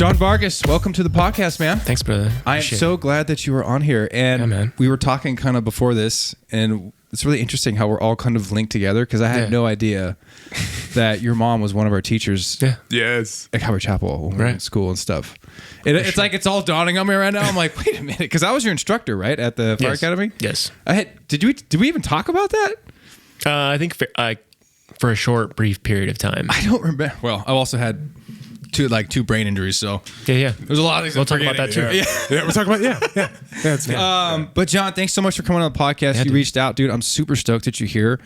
John Vargas, welcome to the podcast, man. Thanks, brother. I am so glad that you were on here. And we were talking kind of before this, and it's really interesting how we're all kind of linked together, because I had no idea that your mom was one of our teachers. Yeah. Yes. At Calvary Chapel when we were in school and stuff. It's like it's all dawning on me right now. I'm like, wait a minute, because I was your instructor, right, at the Fire Academy? Yes. Did we even talk about that? I think for a short, brief period of time. I don't remember. Well, I also had two brain injuries, so yeah. There's a lot of things. We'll talk about that too. Yeah, we'll talk about That's but John, thanks so much for coming on the podcast. You reached out, dude. I'm super stoked that you're here.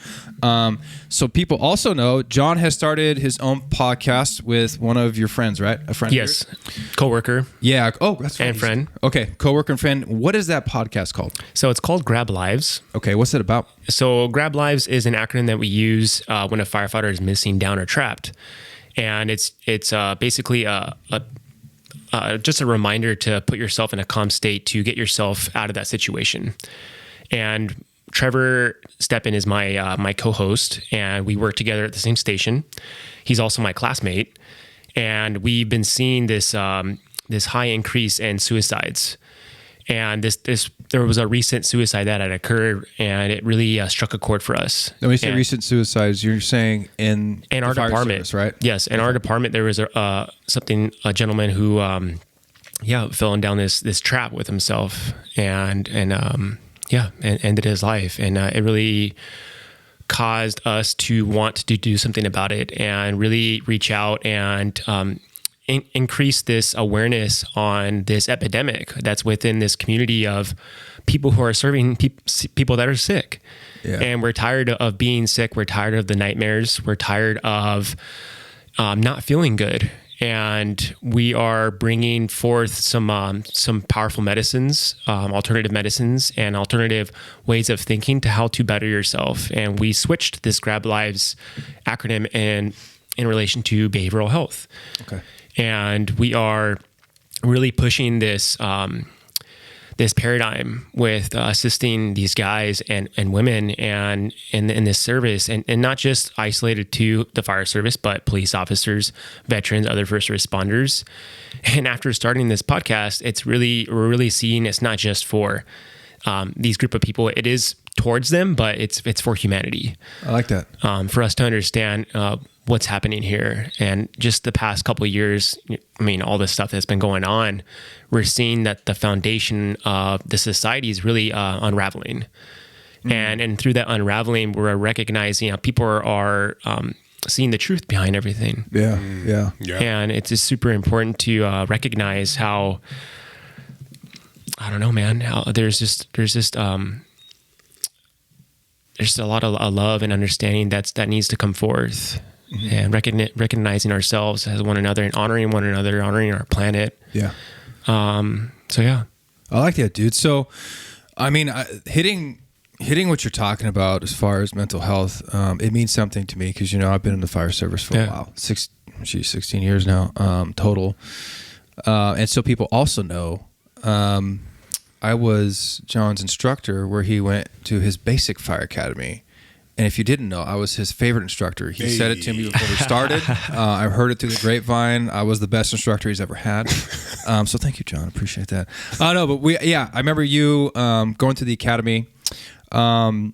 So people also know John has started his own podcast with one of your friends, right? A friend. Yes, coworker. Yeah. Oh, that's right. And friend. Okay, coworker and friend. What is that podcast called? So it's called Grablives. Okay, what's it about? So Grablives is an acronym that we use when a firefighter is missing, down, or trapped. And it's basically just a reminder to put yourself in a calm state to get yourself out of that situation. And Trevor Steppen is my co-host, and we work together at the same station. He's also my classmate, and we've been seeing this high increase in suicides. And there was a recent suicide that had occurred, and it really struck a chord for us. When you say recent suicides, you're saying in our department, service, right? Yes, in our department, there was a gentleman who, fell down this trap with himself, and ended his life, and it really caused us to want to do something about it and really reach out and increase this awareness on this epidemic that's within this community of people who are serving people that are sick. Yeah. And we're tired of being sick. We're tired of the nightmares. We're tired of not feeling good. And we are bringing forth some powerful medicines, alternative medicines, and alternative ways of thinking to how to better yourself. And we switched this Grablives acronym in relation to behavioral health. Okay. And we are really pushing this paradigm with assisting these guys and women and in this service, and not just isolated to the fire service, but police officers, veterans, other first responders. And after starting this podcast, we're really seeing it's not just for these group of people. It is towards them, but it's for humanity. I like that. For us to understand what's happening here. And just the past couple of years, I mean, all this stuff that's been going on, we're seeing that the foundation of the society is really unraveling. Mm-hmm. And through that unraveling, we're recognizing how people are seeing the truth behind everything. Yeah. And it's just super important to recognize how, I don't know, man, how there's just a lot of love and understanding that needs to come forth. Mm-hmm. And recognizing ourselves as one another and honoring one another, honoring our planet. Yeah. So yeah. I like that, dude. So, I mean, hitting what you're talking about as far as mental health, it means something to me because, I've been in the fire service for a while, 16 years now, total. And so people also know, I was John's instructor where he went to his basic fire academy. And if you didn't know, I was his favorite instructor. He said it to me before we started. I've heard it through the grapevine. I was the best instructor he's ever had. So thank you, John. Appreciate that. No, but I remember you going to the academy. I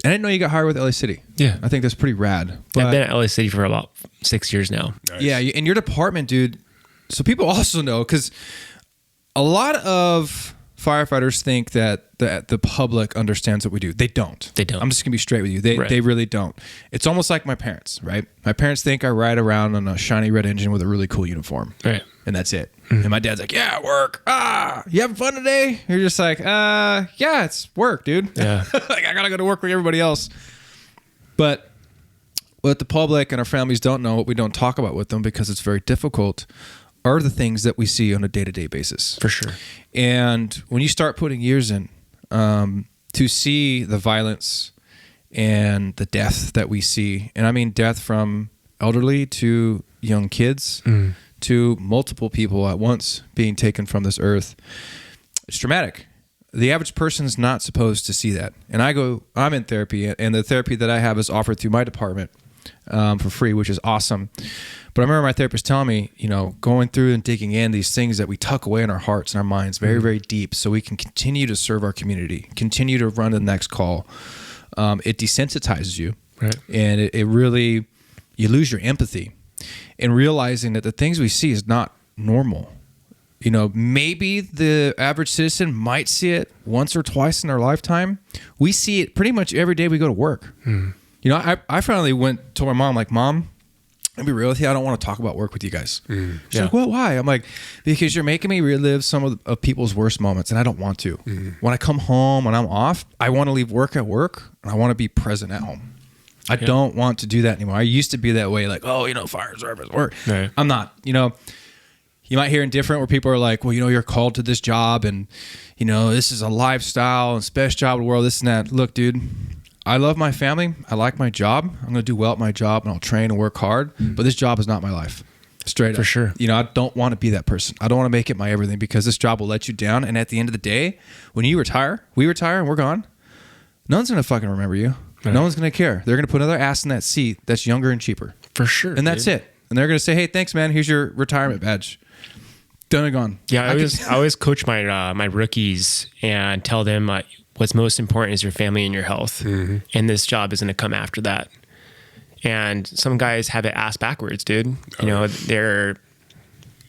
didn't know you got hired with LA City. Yeah. I think that's pretty rad. But, I've been at LA City for about 6 years now. Nice. Yeah, in your department, dude. So people also know, because a lot of firefighters think that the public understands what we do. They don't. I'm just gonna be straight with you. They really don't. It's almost like my parents, right? My parents think I ride around on a shiny red engine with a really cool uniform, right? And that's it. Mm-hmm. And my dad's like, "Yeah, work. You having fun today?" You're just like, "Yeah, it's work, dude. Yeah, like I gotta go to work like everybody else." But what the public and our families don't know, what we don't talk about with them because it's very difficult, are the things that we see on a day-to-day basis. For sure. And when you start putting years in, to see the violence and the death that we see, and I mean death from elderly to young kids to multiple people at once being taken from this earth, it's traumatic. The average person's not supposed to see that. And I'm in therapy, and the therapy that I have is offered through my department. for free, which is awesome. But I remember my therapist telling me, going through and digging in these things that we tuck away in our hearts and our minds very, very deep so we can continue to serve our community, continue to run the next call. It desensitizes you. Right. And it really, you lose your empathy and realizing that the things we see is not normal. Maybe the average citizen might see it once or twice in their lifetime. We see it pretty much every day we go to work. I finally told my mom, like, Mom, I'll be real with you, I don't want to talk about work with you guys. She's like, well, why? I'm like, because you're making me relive some of people's worst moments, and I don't want to. When I come home, when I'm off, I want to leave work at work, and I want to be present at home. I don't want to do that anymore. I used to be that way, like, fire service work. Right. I'm not. You might hear indifferent where people are like, well, you're called to this job, and this is a lifestyle and best job in the world, this and that. Look, dude, I love my family. I like my job. I'm going to do well at my job, and I'll train and work hard. But this job is not my life. Straight up. For sure. I don't want to be that person. I don't want to make it my everything, because this job will let you down. And at the end of the day, when you retire, we retire and we're gone, no one's going to fucking remember you. Right. No one's going to care. They're going to put another ass in that seat that's younger and cheaper. For sure. And that's it. And they're going to say, hey, thanks, man. Here's your retirement badge. Done and gone. Yeah, I always coach my rookies and tell them what's most important is your family and your health. And this job is going to come after that. And some guys have it ass backwards, dude. They're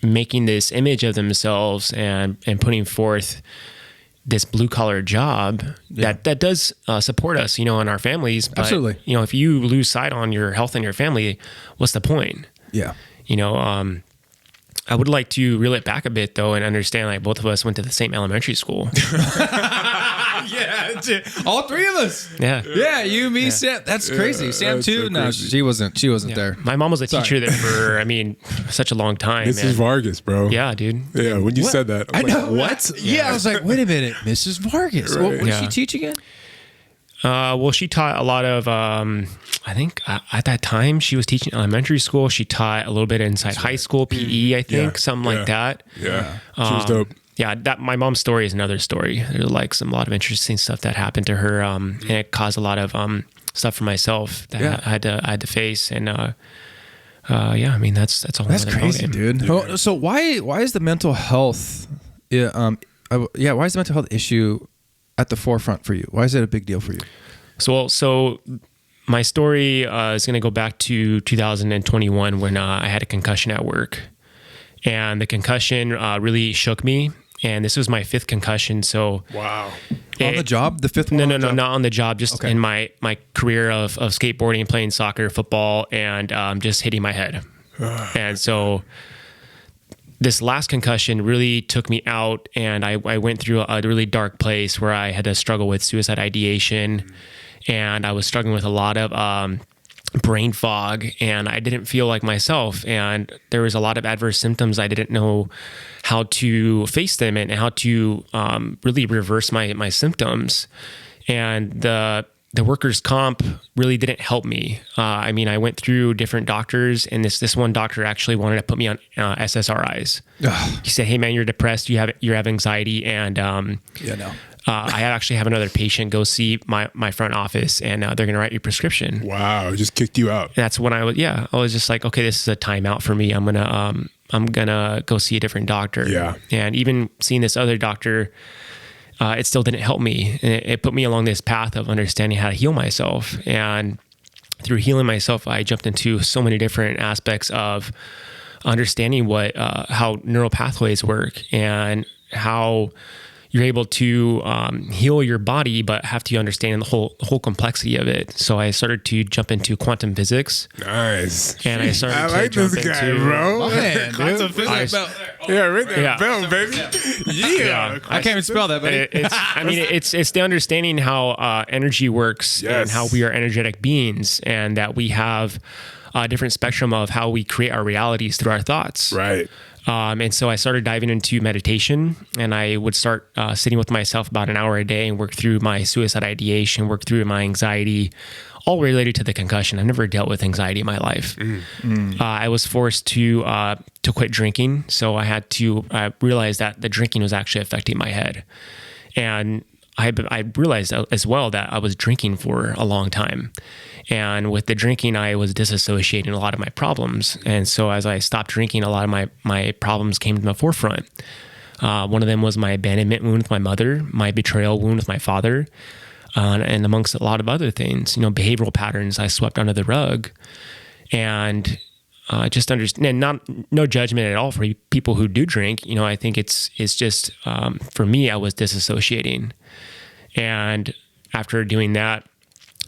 making this image of themselves and putting forth this blue collar job that does support us, in our families. But, absolutely. If you lose sight on your health and your family, what's the point? Yeah. I would like to reel it back a bit, though, and understand, like, both of us went to the same elementary school. Yeah, all three of us. Yeah, you, me, Sam. That's crazy. Sam too. So no, she wasn't there. My mom was a teacher there for such a long time. Mrs. Vargas, bro. Yeah, dude. Yeah, when you said that, I know. What? Yeah, I was like, wait a minute, Mrs. Vargas. Right. What did she teach again? Well, she taught a lot of, I think at that time she was teaching elementary school. She taught a little bit inside high school, PE, I think, something like that. Yeah. She was dope. Yeah. My mom's story is another story. There's a lot of interesting stuff that happened to her. And it caused a lot of, stuff for myself that I had to face. And, that's all. That's crazy, dude. So why is the mental health, why is the mental health issue at the forefront for you? Why is it a big deal for you? So my story is going to go back to 2021 when I had a concussion at work, and the concussion really shook me. And this was my fifth concussion. So wow, on the job, the fifth one? No, not on the job. Just in my career of skateboarding, playing soccer, football, and just hitting my head. And so this last concussion really took me out, and I went through a really dark place where I had to struggle with suicide ideation, and I was struggling with a lot of brain fog, and I didn't feel like myself, and there was a lot of adverse symptoms. I didn't know how to face them and how to really reverse my symptoms, and the workers' comp really didn't help me. I went through different doctors, and this one doctor actually wanted to put me on SSRIs. He said, "Hey man, you're depressed. You have anxiety." And I actually have another patient go see my front office, and they're gonna write you a prescription. Wow, it just kicked you out. That's when I was just like, okay, this is a timeout for me. I'm gonna go see a different doctor. Yeah, and even seeing this other doctor, it still didn't help me. And it put me along this path of understanding how to heal myself. And through healing myself, I jumped into so many different aspects of understanding how neural pathways work and how you're able to heal your body, but have to understand the whole complexity of it. So I started to jump into quantum physics. This guy, bro. Man, quantum physics. Ring that bell, baby. Yeah. I can't even spell that, buddy. It's the understanding how energy works and how we are energetic beings, and that we have a different spectrum of how we create our realities through our thoughts. Right. And so I started diving into meditation, and I would start sitting with myself about an hour a day and work through my suicide ideation, work through my anxiety, all related to the concussion. I never dealt with anxiety in my life. I was forced to quit drinking. So I had to realize that the drinking was actually affecting my head. And I realized as well that I was drinking for a long time. And with the drinking, I was disassociating a lot of my problems. And so as I stopped drinking, a lot of my problems came to the forefront. One of them was my abandonment wound with my mother, my betrayal wound with my father, and amongst a lot of other things, behavioral patterns I swept under the rug. And just understand, no judgment at all for people who do drink. I think it's just, for me, I was disassociating. And after doing that,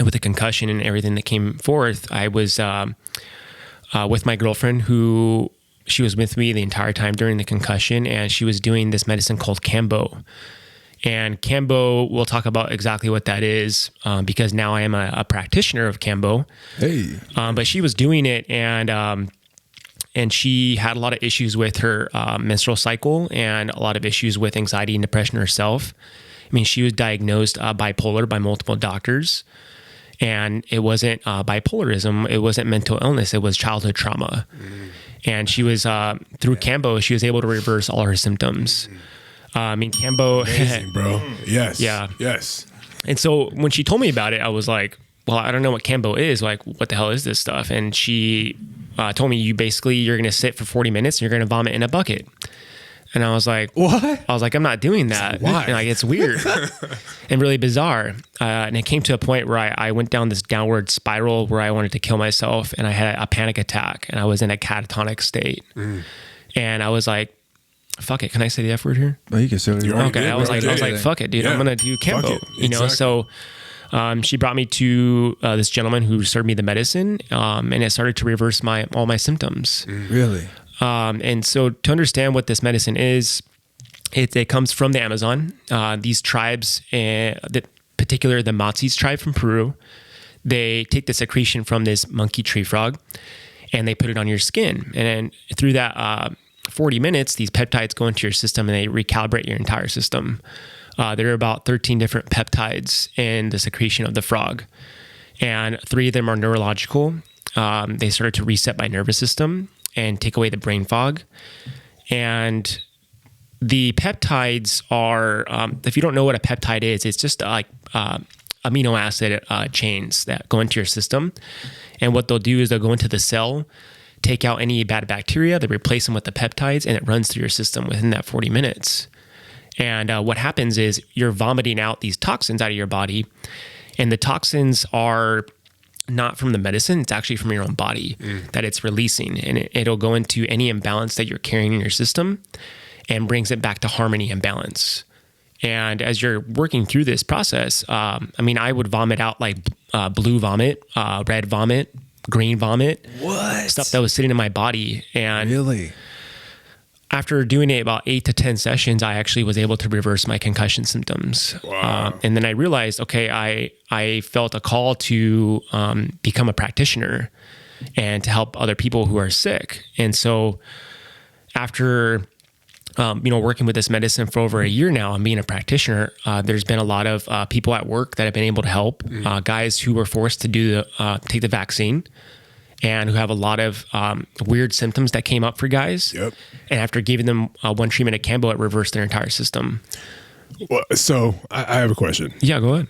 with the concussion and everything that came forth, I was with my girlfriend who she was with me the entire time during the concussion, and she was doing this medicine called Kambo. And Kambo, we'll talk about exactly what that is, because now I am a practitioner of Kambo. Hey. But she was doing it, and she had a lot of issues with her menstrual cycle and a lot of issues with anxiety and depression herself. I mean, she was diagnosed bipolar by multiple doctors. And it wasn't bipolarism, it wasn't mental illness, it was childhood trauma. And she was, through Kambo, she was able to reverse all her symptoms. Kambo... Amazing, bro. Yes. Yeah. Yes. And so when she told me about it, I was like, well, I don't know what Kambo is. Like, what the hell is this stuff? And she told me, you're going to sit for 40 minutes and you're going to vomit in a bucket. And I was like, what? I was like, I'm not doing that. Why? And it's weird and really bizarre. And it came to a point where I went down this downward spiral where I wanted to kill myself, and I had a panic attack, and I was in a catatonic state. And I was like, fuck it. Can I say the F word here? Oh, you can say it. Okay. I was like, fuck it, dude. I'm going to do Kambo, So she brought me to this gentleman who served me the medicine, and it started to reverse all my symptoms. Really? And so to understand what this medicine is, it comes from the Amazon. These tribes, particular the Matsis tribe from Peru, they take the secretion from this monkey tree frog and they put it on your skin. And then through that 40 minutes, these peptides go into your system and they recalibrate your entire system. There are about 13 different peptides in the secretion of the frog. And 3 of them are neurological. They started to reset my nervous system and take away the brain fog. And the peptides are, if you don't know what a peptide is, it's just like amino acid chains that go into your system. And what they'll do is they'll go into the cell, take out any bad bacteria, they replace them with the peptides, and it runs through your system within that 40 minutes. And what happens is you're vomiting out these toxins out of your body, and the toxins are not from the medicine, it's actually from your own body that it's releasing, and it'll go into any imbalance that you're carrying in your system and brings it back to harmony and balance. And as you're working through this process, I would vomit out like blue vomit, red vomit, green vomit, stuff that was sitting in my body. And really, after doing it about 8 to 10 sessions, I actually was able to reverse my concussion symptoms. Wow. And then I realized, okay, I felt a call to become a practitioner and to help other people who are sick. And so after, working with this medicine for over a year now and being a practitioner, there's been a lot of people at work that have been able to help, guys who were forced to take the vaccine and who have a lot of weird symptoms that came up for guys. Yep. And after giving them one treatment of Kambo, it reversed their entire system. Well, so I have a question. Yeah, go ahead.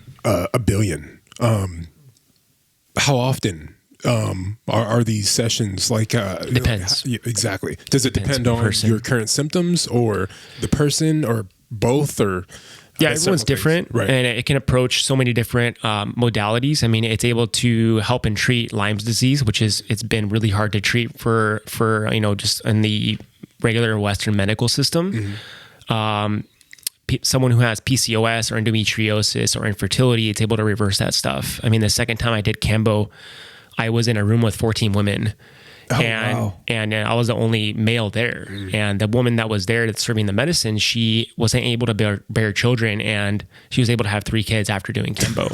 1 billion. How often are these sessions like? Depends. Exactly. Does it depend on your current symptoms or the person or both or? Yeah, everyone's different, right. And it can approach so many different modalities. I mean, it's able to help and treat Lyme's disease, which it's been really hard to treat for just in the regular Western medical system. Someone who has PCOS or endometriosis or infertility, it's able to reverse that stuff. I mean, the second time I did Kambo, I was in a room with 14 women. And I was the only male there. And the woman that was there that's serving the medicine, she wasn't able to bear children, and she was able to have 3 kids after doing Kambo.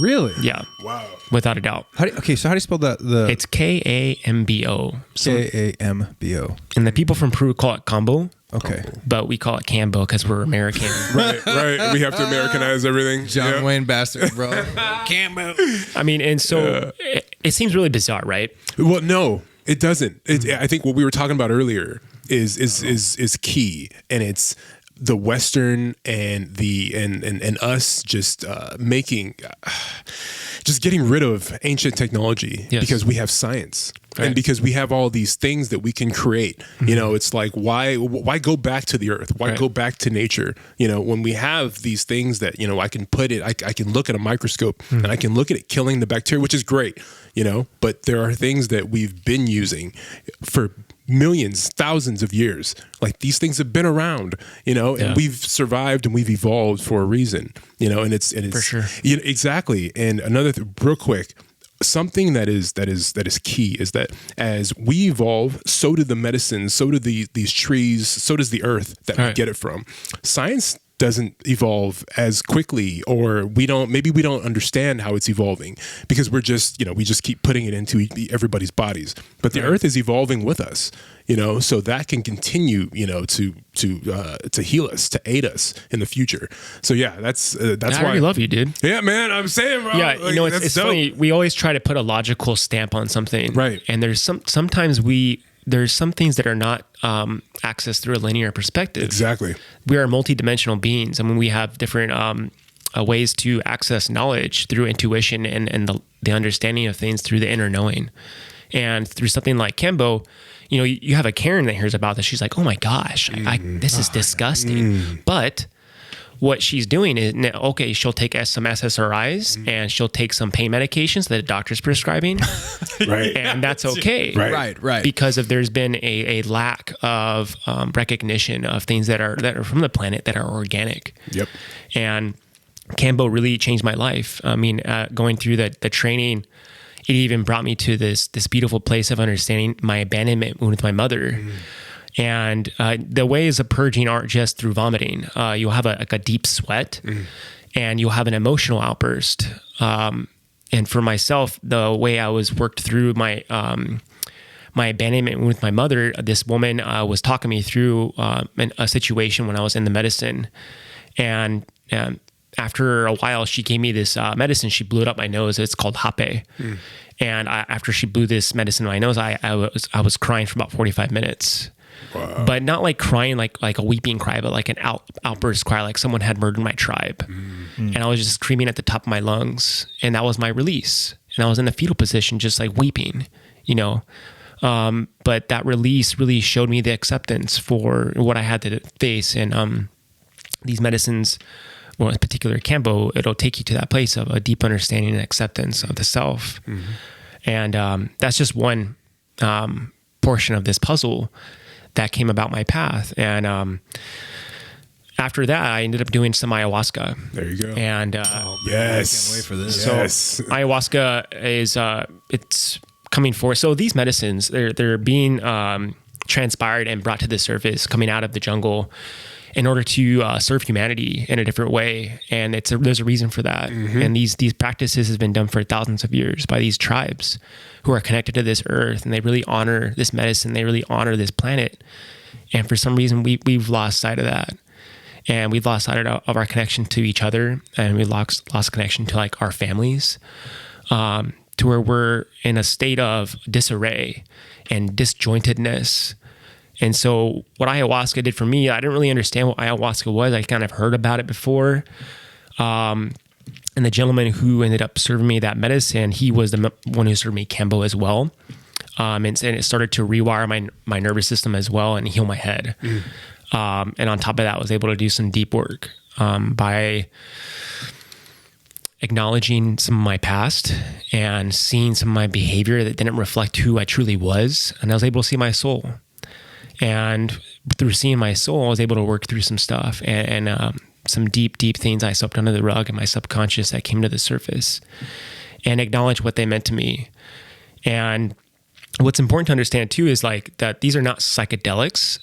Really? Yeah. Wow. Without a doubt. So how do you spell that? It's Kambo. Kambo. And the people from Peru call it Kambo. Okay. But we call it Kambo because we're American. Right. We have to Americanize everything. John Wayne bastard, bro. I mean, and so it seems really bizarre, right? Well, no, it doesn't. I think what we were talking about earlier is key, and it's the Western and us just just getting rid of ancient technology because we have science. Right. And because we have all these things that we can create, it's like, why go back to the earth? Why go back to nature? When we have these things that, I can put it, I can look at a microscope and I can look at it killing the bacteria, which is great, but there are things that we've been using for millions, thousands of years. Like these things have been around, and we've survived and we've evolved for a reason, and it's for sure. Exactly. And another real quick, something that is key is that as we evolve, so do the medicines, so do these trees, so does the earth that we get it from. Science doesn't evolve as quickly, or we don't understand how it's evolving because we're just, we just keep putting it into everybody's bodies. But the earth is evolving with us, so that can continue, to heal us, to aid us in the future. So that's why I love you, dude. Yeah, man, I'm saying, bro. Yeah, it's funny. We always try to put a logical stamp on something, right? And there's sometimes there's some things that are not accessed through a linear perspective. Exactly. We are multidimensional beings. I mean, we have different ways to access knowledge through intuition and the understanding of things through the inner knowing. And through something like Kambo, you have a Karen that hears about this. She's like, oh my gosh, this is disgusting. But what she's doing is, okay, she'll take some SSRIs and she'll take some pain medications that a doctor's prescribing. Right. And that's okay. Right. Because there's been a lack of recognition of things that are from the planet that are organic. Yep. And Kambo really changed my life. I mean, going through the training, it even brought me to this beautiful place of understanding my abandonment with my mother. And the ways of purging aren't just through vomiting. You'll have a deep sweat and you'll have an emotional outburst. And for myself, the way I was worked through my abandonment with my mother, this woman was talking me through a situation when I was in the medicine. And after a while, she gave me this medicine. She blew it up my nose. It's called Hape. And after she blew this medicine in my nose, I was crying for about 45 minutes. Wow. But not like crying like a weeping cry, but like an outburst cry, like someone had murdered my tribe. And I was just screaming at the top of my lungs, and that was my release. And I was in the fetal position, just like weeping, but that release really showed me the acceptance for what I had to face. And these medicines, well, in particular Kambo, it'll take you to that place of a deep understanding and acceptance of the self. And that's just one portion of this puzzle that came about my path. And after that, I ended up doing some ayahuasca. There you go. And yes, I can't wait for this. So ayahuasca is it's coming forward. So these medicines, they're being transpired and brought to the surface, coming out of the jungle, in order to serve humanity in a different way. And there's a reason for that. And these practices have been done for thousands of years by these tribes who are connected to this earth, and they really honor this medicine. They really honor this planet. And for some reason, we've lost sight of that. And we've lost sight of our connection to each other, and we lost connection to like our families, to where we're in a state of disarray and disjointedness. And so what ayahuasca did for me, I didn't really understand what ayahuasca was. I kind of heard about it before. And the gentleman who ended up serving me that medicine, he was the one who served me Kambo as well. And it started to rewire my nervous system as well and heal my head. And on top of that, I was able to do some deep work by acknowledging some of my past and seeing some of my behavior that didn't reflect who I truly was. And I was able to see my soul. And through seeing my soul, I was able to work through some stuff and some deep things I swept under the rug in my subconscious that came to the surface, and acknowledge what they meant to me. And what's important to understand too is like that these are not psychedelics.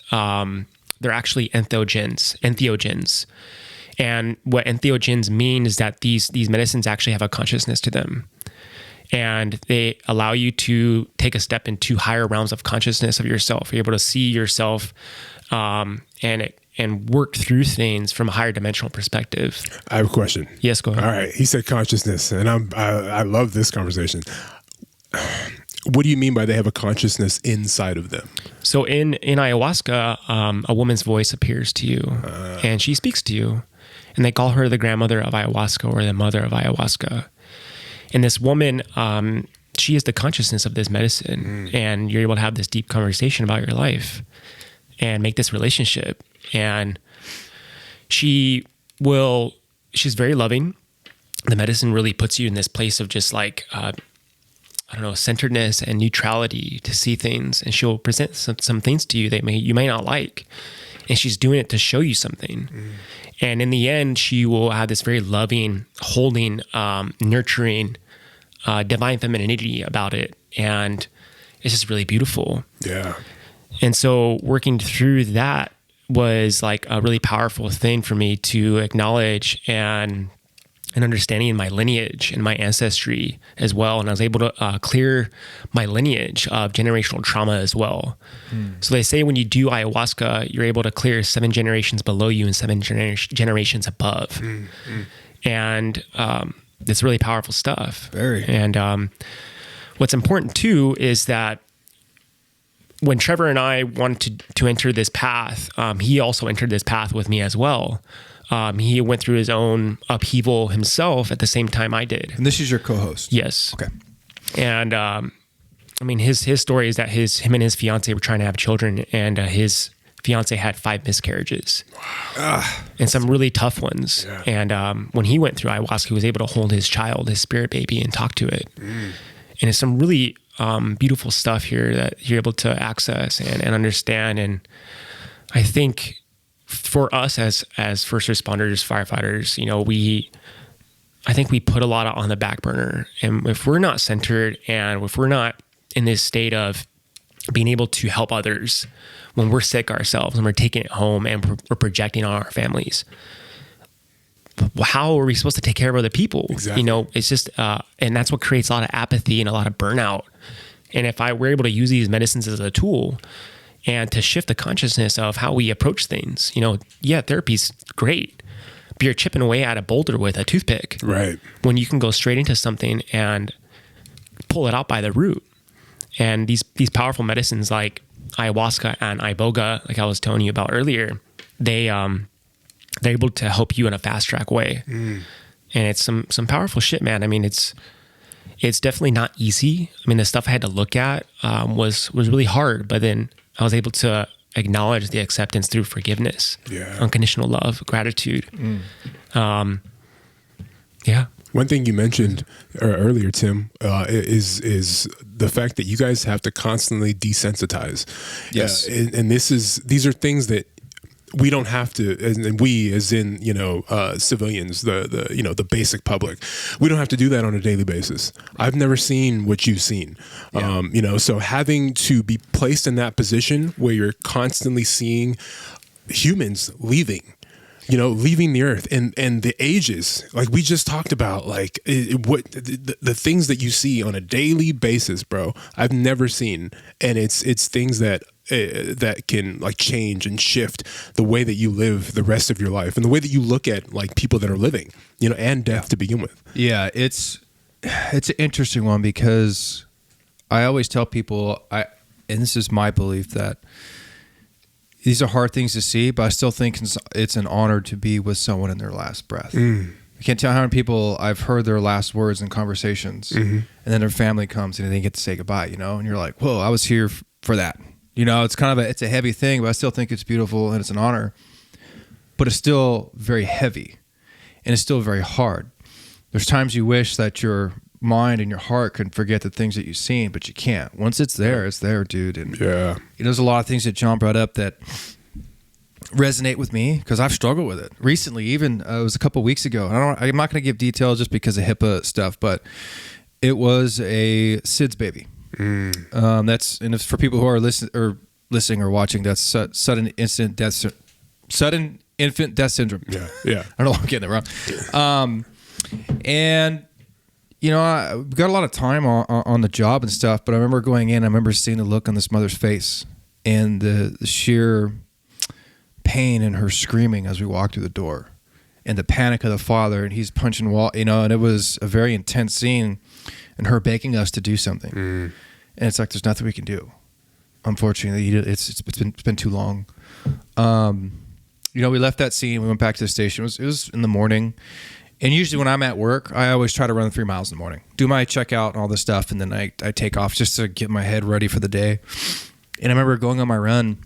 They're actually entheogens. And what entheogens mean is that these medicines actually have a consciousness to them. And they allow you to take a step into higher realms of consciousness of yourself. You're able to see yourself and work through things from a higher dimensional perspective. I have a question. Yes, go ahead. All right. He said consciousness, and I love this conversation. What do you mean by they have a consciousness inside of them? So in ayahuasca, a woman's voice appears to you and she speaks to you, and they call her the grandmother of ayahuasca or the mother of ayahuasca. And this woman, she is the consciousness of this medicine, and you're able to have this deep conversation about your life and make this relationship. And she's very loving. The medicine really puts you in this place of just like, centeredness and neutrality to see things. And she'll present some things to you that you may not like. And she's doing it to show you something. And in the end, she will have this very loving, holding, nurturing, divine femininity about it. And it's just really beautiful. Yeah. And so working through that was like a really powerful thing for me to acknowledge and understanding my lineage and my ancestry as well. And I was able to clear my lineage of generational trauma as well. So they say when you do ayahuasca, you're able to clear 7 generations below you and 7 generations above. And it's really powerful stuff. Very. And what's important too is that when Trevor and I wanted to enter this path, he also entered this path with me as well. He went through his own upheaval himself at the same time I did. And this is your co-host? Yes. Okay. And his story is that him and his fiance were trying to have children, and his fiance had 5 miscarriages. Wow. And some really tough ones. Yeah. And when he went through ayahuasca, he was able to hold his child, his spirit baby, and talk to it. And it's some really beautiful stuff here that you're able to access and understand. And I think for us as first responders, firefighters, I think we put a lot on the back burner. And if we're not centered and if we're not in this state of being able to help others when we're sick ourselves and we're taking it home and we're projecting on our families, how are we supposed to take care of other people? Exactly. It's just, and that's what creates a lot of apathy and a lot of burnout. And if we're able to use these medicines as a tool and to shift the consciousness of how we approach things, therapy's great, but you're chipping away at a boulder with a toothpick. Right. When you can go straight into something and pull it out by the root. And these powerful medicines like ayahuasca and iboga, like I was telling you about earlier, they're able to help you in a fast track way. And it's some powerful shit, man. I mean, it's definitely not easy. I mean, the stuff I had to look at was really hard, but then I was able to acknowledge the acceptance through forgiveness, unconditional love, gratitude. One thing you mentioned earlier, Tim, is the fact that you guys have to constantly desensitize. Yes. And these are things that we don't have to, and we as in, civilians, the basic public, we don't have to do that on a daily basis. I've never seen what you've seen. So having to be placed in that position where you're constantly seeing humans leaving the earth and the ages, like we just talked about, like the things that you see on a daily basis, bro, I've never seen. And it's things that can like change and shift the way that you live the rest of your life and the way that you look at like people that are living, and death to begin with. Yeah. It's an interesting one because I always tell people, and this is my belief, that these are hard things to see, but I still think it's an honor to be with someone in their last breath. I can't tell how many people I've heard their last words in conversations, and then their family comes and they get to say goodbye, and you're like, whoa, I was here for that. It's kind of it's a heavy thing, but I still think it's beautiful and it's an honor, but it's still very heavy and it's still very hard. There's times you wish that your mind and your heart can forget the things that you've seen, but you can't. Once it's there, dude. And there's a lot of things that John brought up that resonate with me because I've struggled with it recently. Even it was a couple of weeks ago. I'm not going to give details just because of HIPAA stuff, but it was a SIDS baby. That's, and it's for people who are listening or watching, that's sudden infant death syndrome. Yeah. I don't know if I'm getting it wrong. And I got a lot of time on the job and stuff, but I remember going in, I remember seeing the look on this mother's face and the sheer pain in her screaming as we walked through the door and the panic of the father, and he's punching wall, and it was a very intense scene and her begging us to do something. And it's like, there's nothing we can do. Unfortunately, it's been too long. We left that scene. We went back to the station. It was in the morning. And usually when I'm at work, I always try to run 3 miles in the morning, do my checkout and all this stuff. And then I take off just to get my head ready for the day. And I remember going on my run.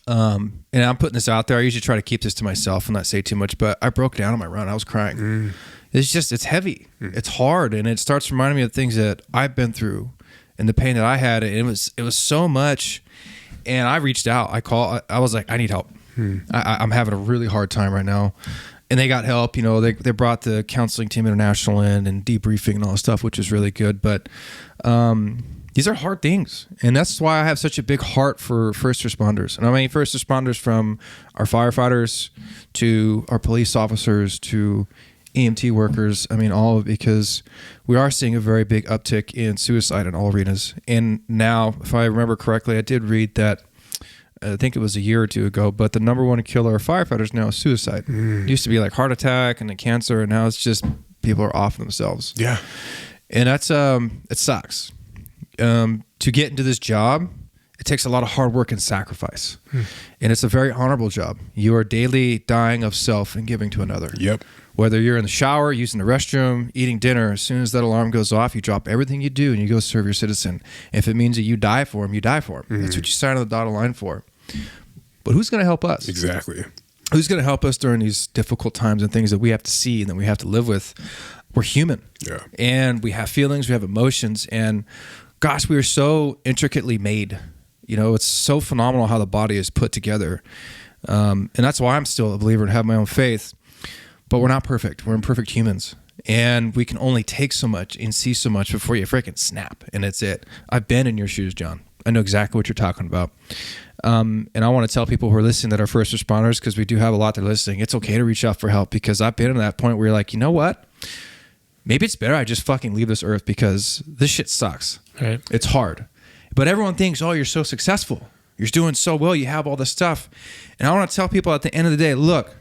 And I'm putting this out there. I usually try to keep this to myself and not say too much, but I broke down on my run. I was crying. It's heavy. It's hard. And it starts reminding me of things that I've been through and the pain that I had. And it was so much. And I reached out. I was like, I need help. I'm having a really hard time right now. And they got help. They brought the Counseling Team International in and debriefing and all this stuff, which is really good. But these are hard things. And that's why I have such a big heart for first responders. And I mean, first responders from our firefighters to our police officers to EMT workers. I mean, all of it, because we are seeing a very big uptick in suicide in all arenas. And now, if I remember correctly, I did read that, I think it was a year or two ago, but the number one killer of firefighters now is suicide. It used to be like heart attack and then cancer, and now it's just people are off themselves. Yeah. And that's, it sucks. To get into this job, it takes a lot of hard work and sacrifice. And it's a very honorable job. You are daily dying of self and giving to another. Yep. Whether you're in the shower, using the restroom, eating dinner, as soon as that alarm goes off, you drop everything you do and you go serve your citizen. If it means that you die for him, you die for him. That's what you sign on the dotted line for. But who's going to help us? Exactly. Who's going to help us during these difficult times and things that we have to see and that we have to live with? We're human. Yeah. And we have feelings, we have emotions, and gosh, we are so intricately made. It's so phenomenal how the body is put together. And that's why I'm still a believer and have my own faith. But we're not perfect. We're imperfect humans. And we can only take so much and see so much before you freaking snap. And that's it. I've been in your shoes, John. I know exactly what you're talking about. And I want to tell people who are listening that are first responders, because we do have a lot that are listening, it's okay to reach out for help, because I've been in that point where you're like, you know what? Maybe it's better I just fucking leave this earth because this shit sucks. Right. It's hard. But everyone thinks, oh, you're so successful. You're doing so well. You have all this stuff. And I want to tell people at the end of the day, look,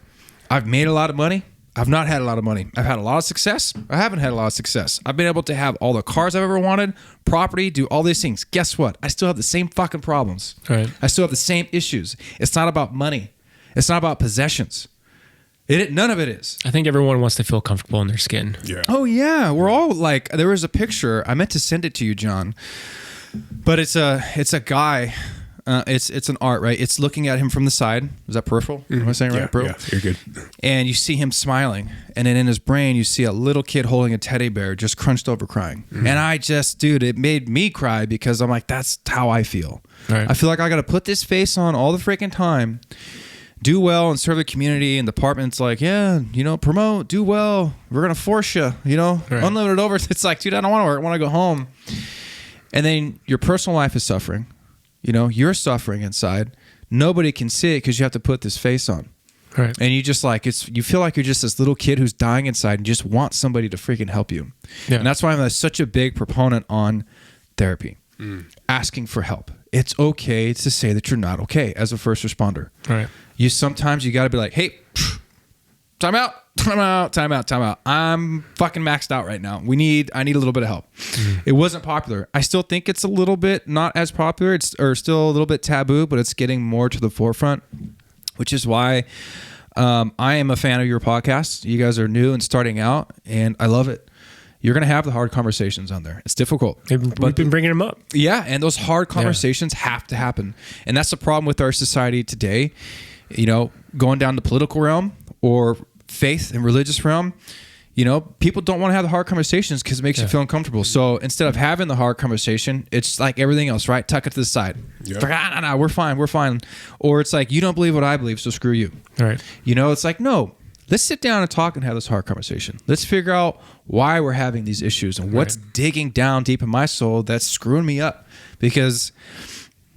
I've made a lot of money. I've not had a lot of money. I've had a lot of success. I haven't had a lot of success. I've been able to have all the cars I've ever wanted, property, do all these things. Guess what? I still have the same fucking problems. Right. I still have the same issues. It's not about money. It's not about possessions. None of it is. I think everyone wants to feel comfortable in their skin. Yeah. Oh yeah, we're all like. There was a picture. I meant to send it to you, John, but it's a guy. It's an art, right? It's looking at him from the side. Is that peripheral? Am I saying right, bro? Yeah, you're good. And you see him smiling, and then in his brain, you see a little kid holding a teddy bear, just crunched over, crying. And it made me cry, because I'm like, that's how I feel. Right. I feel like I got to put this face on all the freaking time, do well and serve the community. And the department's like, yeah, promote, do well. We're gonna force you, Right. unlimited over. It's like, dude, I don't want to work. I want to go home. And then your personal life is suffering. You're suffering inside. Nobody can see it because you have to put this face on. Right. And you just you feel like you're just this little kid who's dying inside and just want somebody to freaking help you. Yeah. And that's why I'm such a big proponent on therapy, asking for help. It's okay to say that you're not okay as a first responder. Right. Sometimes you got to be like, hey, time out. I'm fucking maxed out right now. I need a little bit of help. It wasn't popular. I still think it's a little bit not as popular. It's still a little bit taboo, but it's getting more to the forefront, which is why I am a fan of your podcast. You guys are new and starting out, and I love it. You're going to have the hard conversations on there. It's difficult. We've been bringing them up. Yeah, and those hard conversations have to happen. And that's the problem with our society today. Going down the political realm or faith and religious realm, people don't want to have the hard conversations because it makes you feel uncomfortable. So instead of having the hard conversation, it's like everything else, right? Tuck it to the side. Yep. Like, no, we're fine. Or it's like, you don't believe what I believe, so screw you. Right. It's like, no, let's sit down and talk and have this hard conversation. Let's figure out why we're having these issues and what's digging down deep in my soul that's screwing me up. Because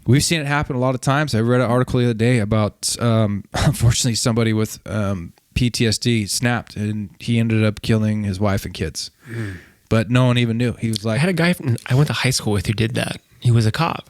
we've seen it happen a lot of times. I read an article the other day about, unfortunately, somebody with PTSD snapped, and he ended up killing his wife and kids. But no one even knew. He was like, I had a guy I went to high school with who did that. He was a cop.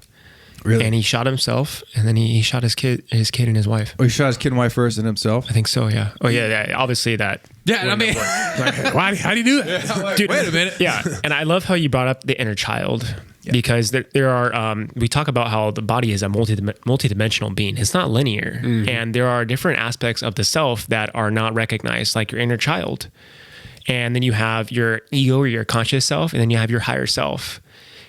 Really? And he shot himself, and then he shot his kid and his wife. Oh, he shot his kid and wife first and himself? I think so, yeah. Oh, yeah, obviously that. Yeah, I mean, How do you do that? like, Dude, wait a minute. Yeah, and I love how you brought up the inner child. because there are, we talk about how the body is a multi-dimensional being. It's not linear. And there are different aspects of the self that are not recognized, like your inner child. And then you have your ego or your conscious self, and then you have your higher self.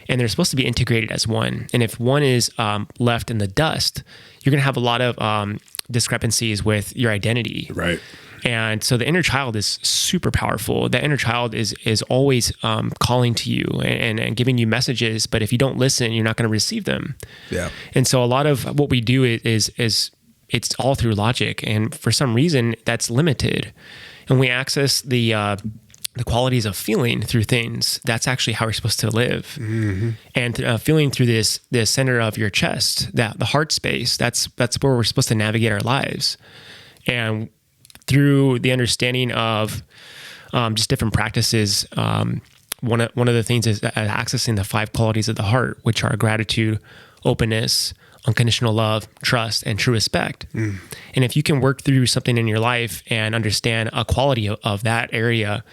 And they're supposed to be integrated as one. And if one is left in the dust, you're going to have a lot of discrepancies with your identity. Right. And so the inner child is super powerful. The inner child is always calling to you and giving you messages. But if you don't listen, you're not going to receive them. Yeah. And so a lot of what we do is it's all through logic. And for some reason, that's limited. And we access the qualities of feeling through things. That's actually how we're supposed to live. And feeling through this center of your chest, that the heart space, that's where we're supposed to navigate our lives. And through the understanding of just different practices, one of the things is accessing the 5 qualities of the heart, which are gratitude, openness, unconditional love, trust, and true respect. And if you can work through something in your life and understand a quality of that area,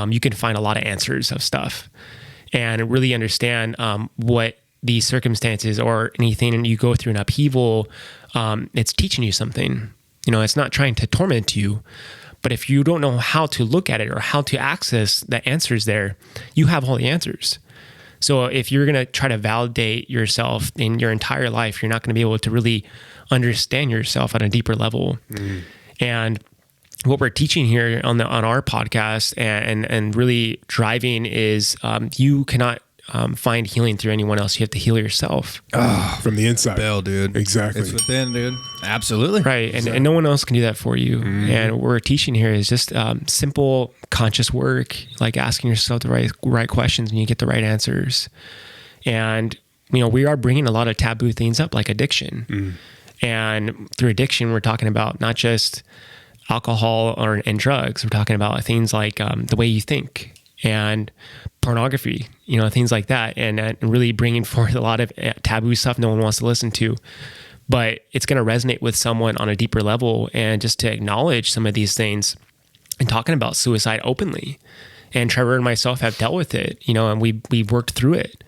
you can find a lot of answers of stuff and really understand what these circumstances or anything you go through an upheaval, it's teaching you something. It's not trying to torment you, but if you don't know how to look at it or how to access the answers there, you have all the answers. So if you're going to try to validate yourself in your entire life, you're not going to be able to really understand yourself at a deeper level. And what we're teaching here on our podcast and really driving is you cannot find healing through anyone else. You have to heal yourself. From the inside. Bell, dude. Exactly. It's within, dude. Absolutely. Right. And no one else can do that for you. And what we're teaching here is just simple conscious work, like asking yourself the right questions and you get the right answers. And, we are bringing a lot of taboo things up like addiction. And through addiction, we're talking about not just alcohol and drugs. We're talking about things like the way you think and pornography, things like that, and really bringing forth a lot of taboo stuff no one wants to listen to, but it's going to resonate with someone on a deeper level. And just to acknowledge some of these things and talking about suicide openly. And Trevor and myself have dealt with it, and we've worked through it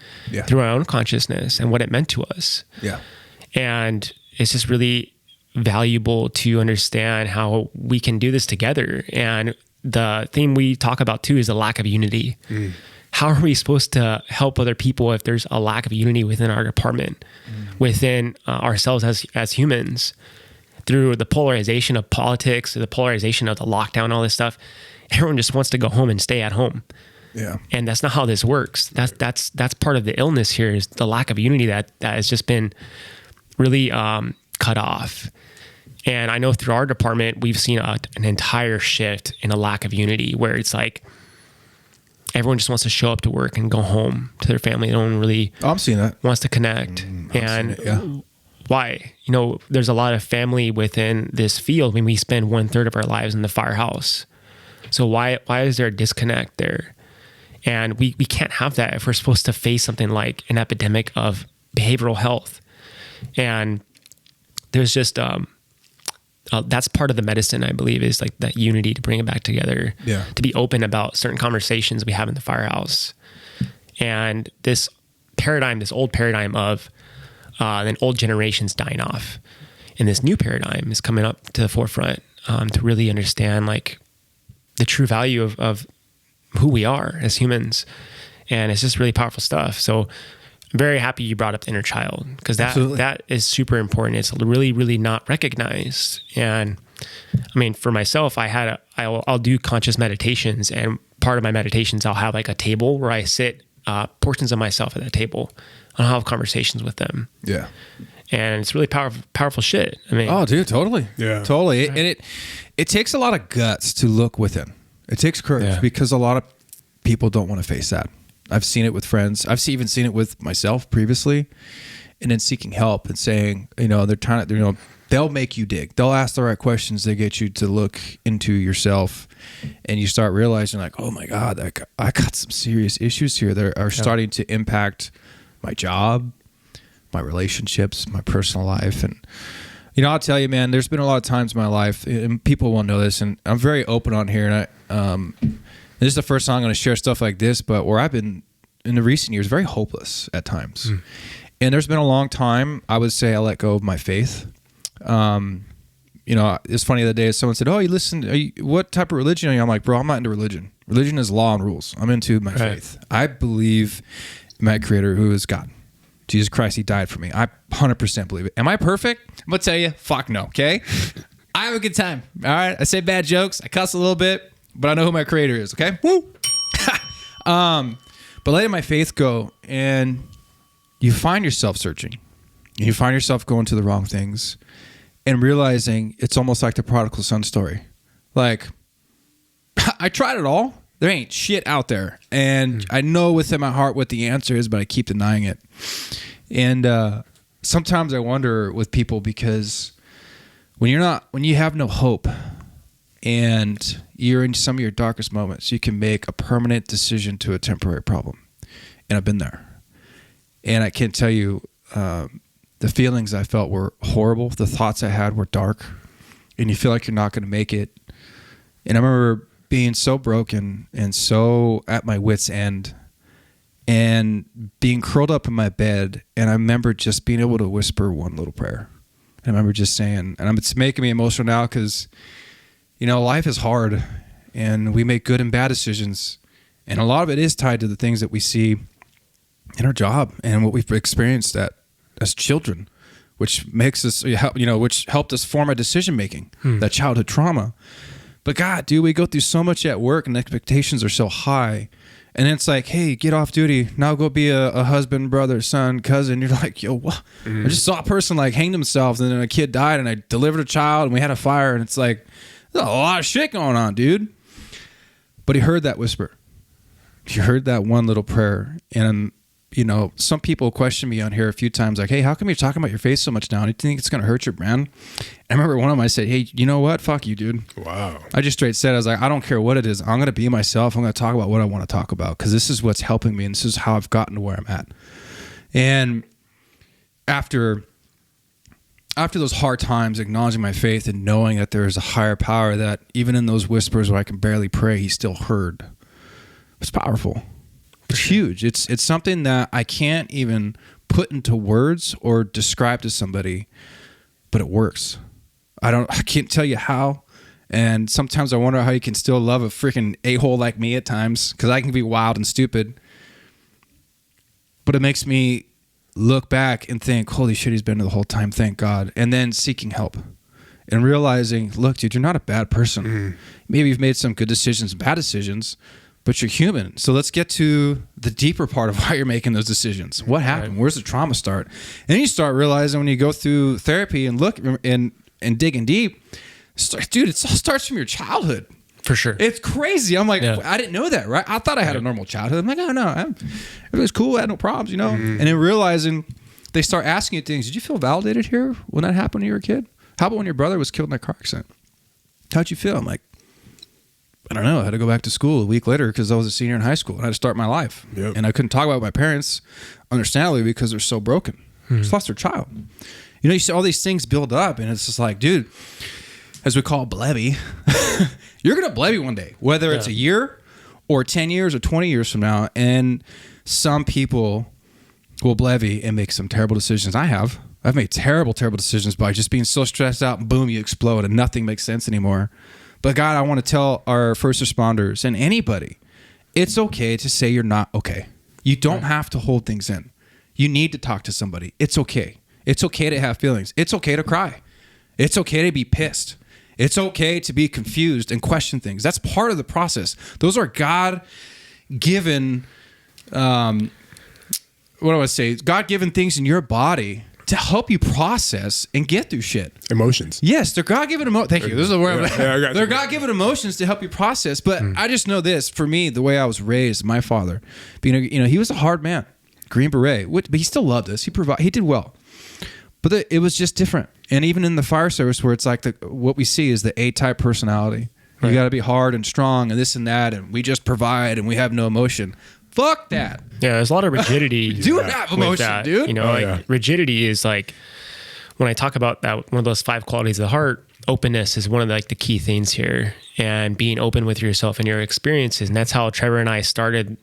through our own consciousness and what it meant to us. Yeah. And it's just really valuable to understand how we can do this together. And the thing we talk about too is the lack of unity. How are we supposed to help other people if there's a lack of unity within our department, within ourselves as humans, through the polarization of politics, the polarization of the lockdown, all this stuff? Everyone just wants to go home and stay at home. Yeah. And that's not how this works. That's part of the illness here, is the lack of unity that has just been really cut off. And I know through our department, we've seen an entire shift in a lack of unity, where it's like everyone just wants to show up to work and go home to their family. No one really I'm seeing that. wants to connect. And why? There's a lot of family within this field when we spend 1/3 of our lives in the firehouse. So why is there a disconnect there? And we can't have that if we're supposed to face something like an epidemic of behavioral health. And there's just that's part of the medicine, I believe, is like that unity, to bring it back together, to be open about certain conversations we have in the firehouse. And this old paradigm of then old generations dying off, and this new paradigm is coming up to the forefront to really understand like the true value of who we are as humans. And it's just really powerful stuff. So I'm very happy you brought up the inner child, because that is super important. It's really, really not recognized. And I mean, for myself, I'll do conscious meditations, and part of my meditations, I'll have like a table where I sit portions of myself at that table. I'll have conversations with them. Yeah. And it's really powerful shit. I mean, oh, dude, totally. Yeah, totally. And it takes a lot of guts to look within. It takes courage, because a lot of people don't want to face that. I've seen it with friends. I've even seen it with myself previously, and then seeking help and saying, they're trying to, they'll make you dig. They'll ask the right questions. They get you to look into yourself, and you start realizing like, oh my God, I got some serious issues here that are starting to impact my job, my relationships, my personal life. And, I'll tell you, man, there's been a lot of times in my life, and people won't know this, and I'm very open on here. And this is the first time I'm going to share stuff like this, but where I've been in the recent years very hopeless at times. And there's been a long time, I would say, I let go of my faith. You know, it's funny the other day someone said, "Oh, what type of religion are you?" I'm like, "Bro, I'm not into religion. Religion is law and rules. I'm into my faith. I believe in my creator, who is God. Jesus Christ, he died for me. I 100% believe it. Am I perfect? I'm going to tell you, fuck no, okay? I have a good time, all right? I say bad jokes. I cuss a little bit, but I know who my creator is, okay? Woo! But letting my faith go, and you find yourself searching. You find yourself going to the wrong things and realizing it's almost like the prodigal son story. Like, I tried it all. There ain't shit out there. And I know within my heart what the answer is, but I keep denying it. And sometimes I wonder with people, because when you have no hope and you're in some of your darkest moments, you can make a permanent decision to a temporary problem. And I've been there. And I can't tell you, the feelings I felt were horrible. The thoughts I had were dark. And you feel like you're not going to make it. And I remember being so broken and so at my wit's end and being curled up in my bed. And I remember just being able to whisper one little prayer. And I remember just saying, and it's making me emotional now because, you know, life is hard and we make good and bad decisions. And a lot of it is tied to the things that we see in our job and what we've experienced as children, which makes us, you know, which helped us form our decision making, that childhood trauma. But God, dude, we go through so much at work and expectations are so high. And then it's like, hey, get off duty. Now go be a husband, brother, son, cousin. You're like, yo, what? I just saw a person like hang themselves and then a kid died and I delivered a child and we had a fire. And it's like, there's a lot of shit going on, dude. But he heard that whisper. He heard that one little prayer. And you know, some people question me on here a few times, like, hey, how come you're talking about your face so much now? Do you think it's going to hurt your brand? I remember one of them, I said, hey, you know what? Fuck you, dude. Wow. I just straight said, I was like, I don't care what it is. I'm going to be myself. I'm going to talk about what I want to talk about because this is what's helping me and this is how I've gotten to where I'm at. And after those hard times, acknowledging my faith and knowing that there is a higher power that even in those whispers where I can barely pray, he still heard. It's powerful. It's huge. It's something that I can't even put into words or describe to somebody, but it works. I can't tell you how. And sometimes I wonder how you can still love a freaking a-hole like me at times, because I can be wild and stupid. But it makes me look back and think, holy shit, he's been there the whole time. Thank God. And then seeking help and realizing, look, dude, you're not a bad person. Maybe you've made some good decisions, bad decisions, but you're human. So let's get to the deeper part of why you're making those decisions. What happened? Where's the trauma start? And then you start realizing when you go through therapy and look and digging deep, dude, it all starts from your childhood. For sure. It's crazy. I'm like, I didn't know that, right? I thought I had a normal childhood. I'm like, oh, no, everything's cool. I had no problems, you know? And then realizing they start asking you things. Did you feel validated here when that happened when you were a kid? How about when your brother was killed in that car accident? How'd you feel? I'm like, I don't know. I had to go back to school a week later because I was a senior in high school and I had to start my life. Yep. And I couldn't talk about it with my parents, understandably, because they're so broken. Just lost their child. You know, you see all these things build up and it's just like, dude, as we call it, blebby, you're going to blebby one day, whether it's a year or 10 years or 20 years from now. And some people will blebby and make some terrible decisions. I've made terrible, terrible decisions by just being so stressed out and boom, you explode and nothing makes sense anymore. But God, I want to tell our first responders and anybody, it's okay to say you're not okay. You don't have to hold things in. You need to talk to somebody. It's okay. It's okay to have feelings. It's okay to cry. It's okay to be pissed. It's okay to be confused and question things. That's part of the process. Those are God-given, what do I say? God-given things in your body to help you process and get through shit. Emotions. Yes, they're God-given emotions. Thank you. This is where they're God-given emotions to help you process. But I just know this, for me, the way I was raised, my father, being he was a hard man, Green Beret, but he still loved us. He did well. But it was just different. And even in the fire service where it's like what we see is the A-type personality. Right. You got to be hard and strong and this and that, and we just provide and we have no emotion. Fuck that. Yeah, there's a lot of rigidity. Do not have emotion, dude. You know, rigidity is like, when I talk about that, one of those 5 qualities of the heart, openness is one of the key things here, and being open with yourself and your experiences. And that's how Trevor and I started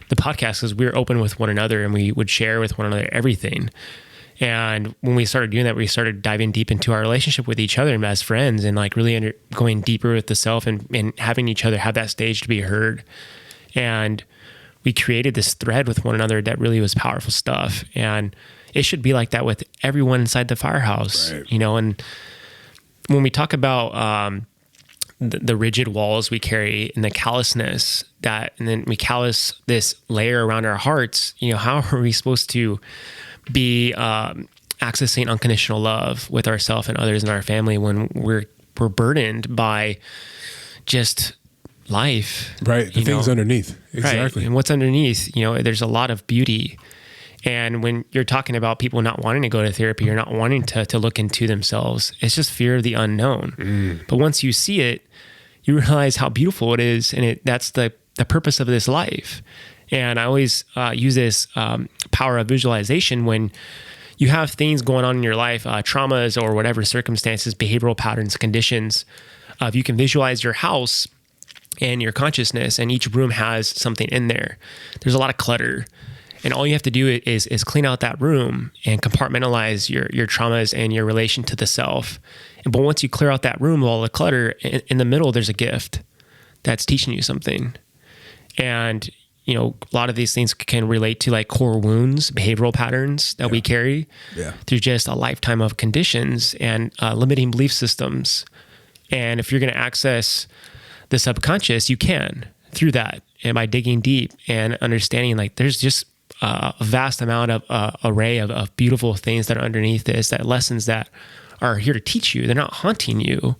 the podcast because we were open with one another and we would share with one another everything. And when we started doing that, we started diving deep into our relationship with each other as friends and like really going deeper with the self and having each other have that stage to be heard. And we created this thread with one another that really was powerful stuff. And it should be like that with everyone inside the firehouse, right. you know. And when we talk about the rigid walls we carry and the callousness and then we callous this layer around our hearts, you know, how are we supposed to be accessing unconditional love with ourselves and others in our family when we're burdened by just life, right? The things underneath, exactly. Right. And what's underneath, you know, there's a lot of beauty. And when you're talking about people not wanting to go to therapy or not wanting to look into themselves, it's just fear of the unknown. But once you see it, you realize how beautiful it is, and that's the purpose of this life. And I always use this power of visualization when you have things going on in your life, traumas or whatever circumstances, behavioral patterns, conditions. If you can visualize your house and your consciousness, and each room has something in there, there's a lot of clutter. And all you have to do is clean out that room and compartmentalize your traumas and your relation to the self. But once you clear out that room with all the clutter, in the middle, there's a gift that's teaching you something. And you know, a lot of these things can relate to like core wounds, behavioral patterns that we carry through just a lifetime of conditions and limiting belief systems. And if you're going to access the subconscious, you can through that. And by digging deep and understanding, like there's just a vast amount of array of beautiful things that are underneath this, that lessons that are here to teach you. They're not haunting you.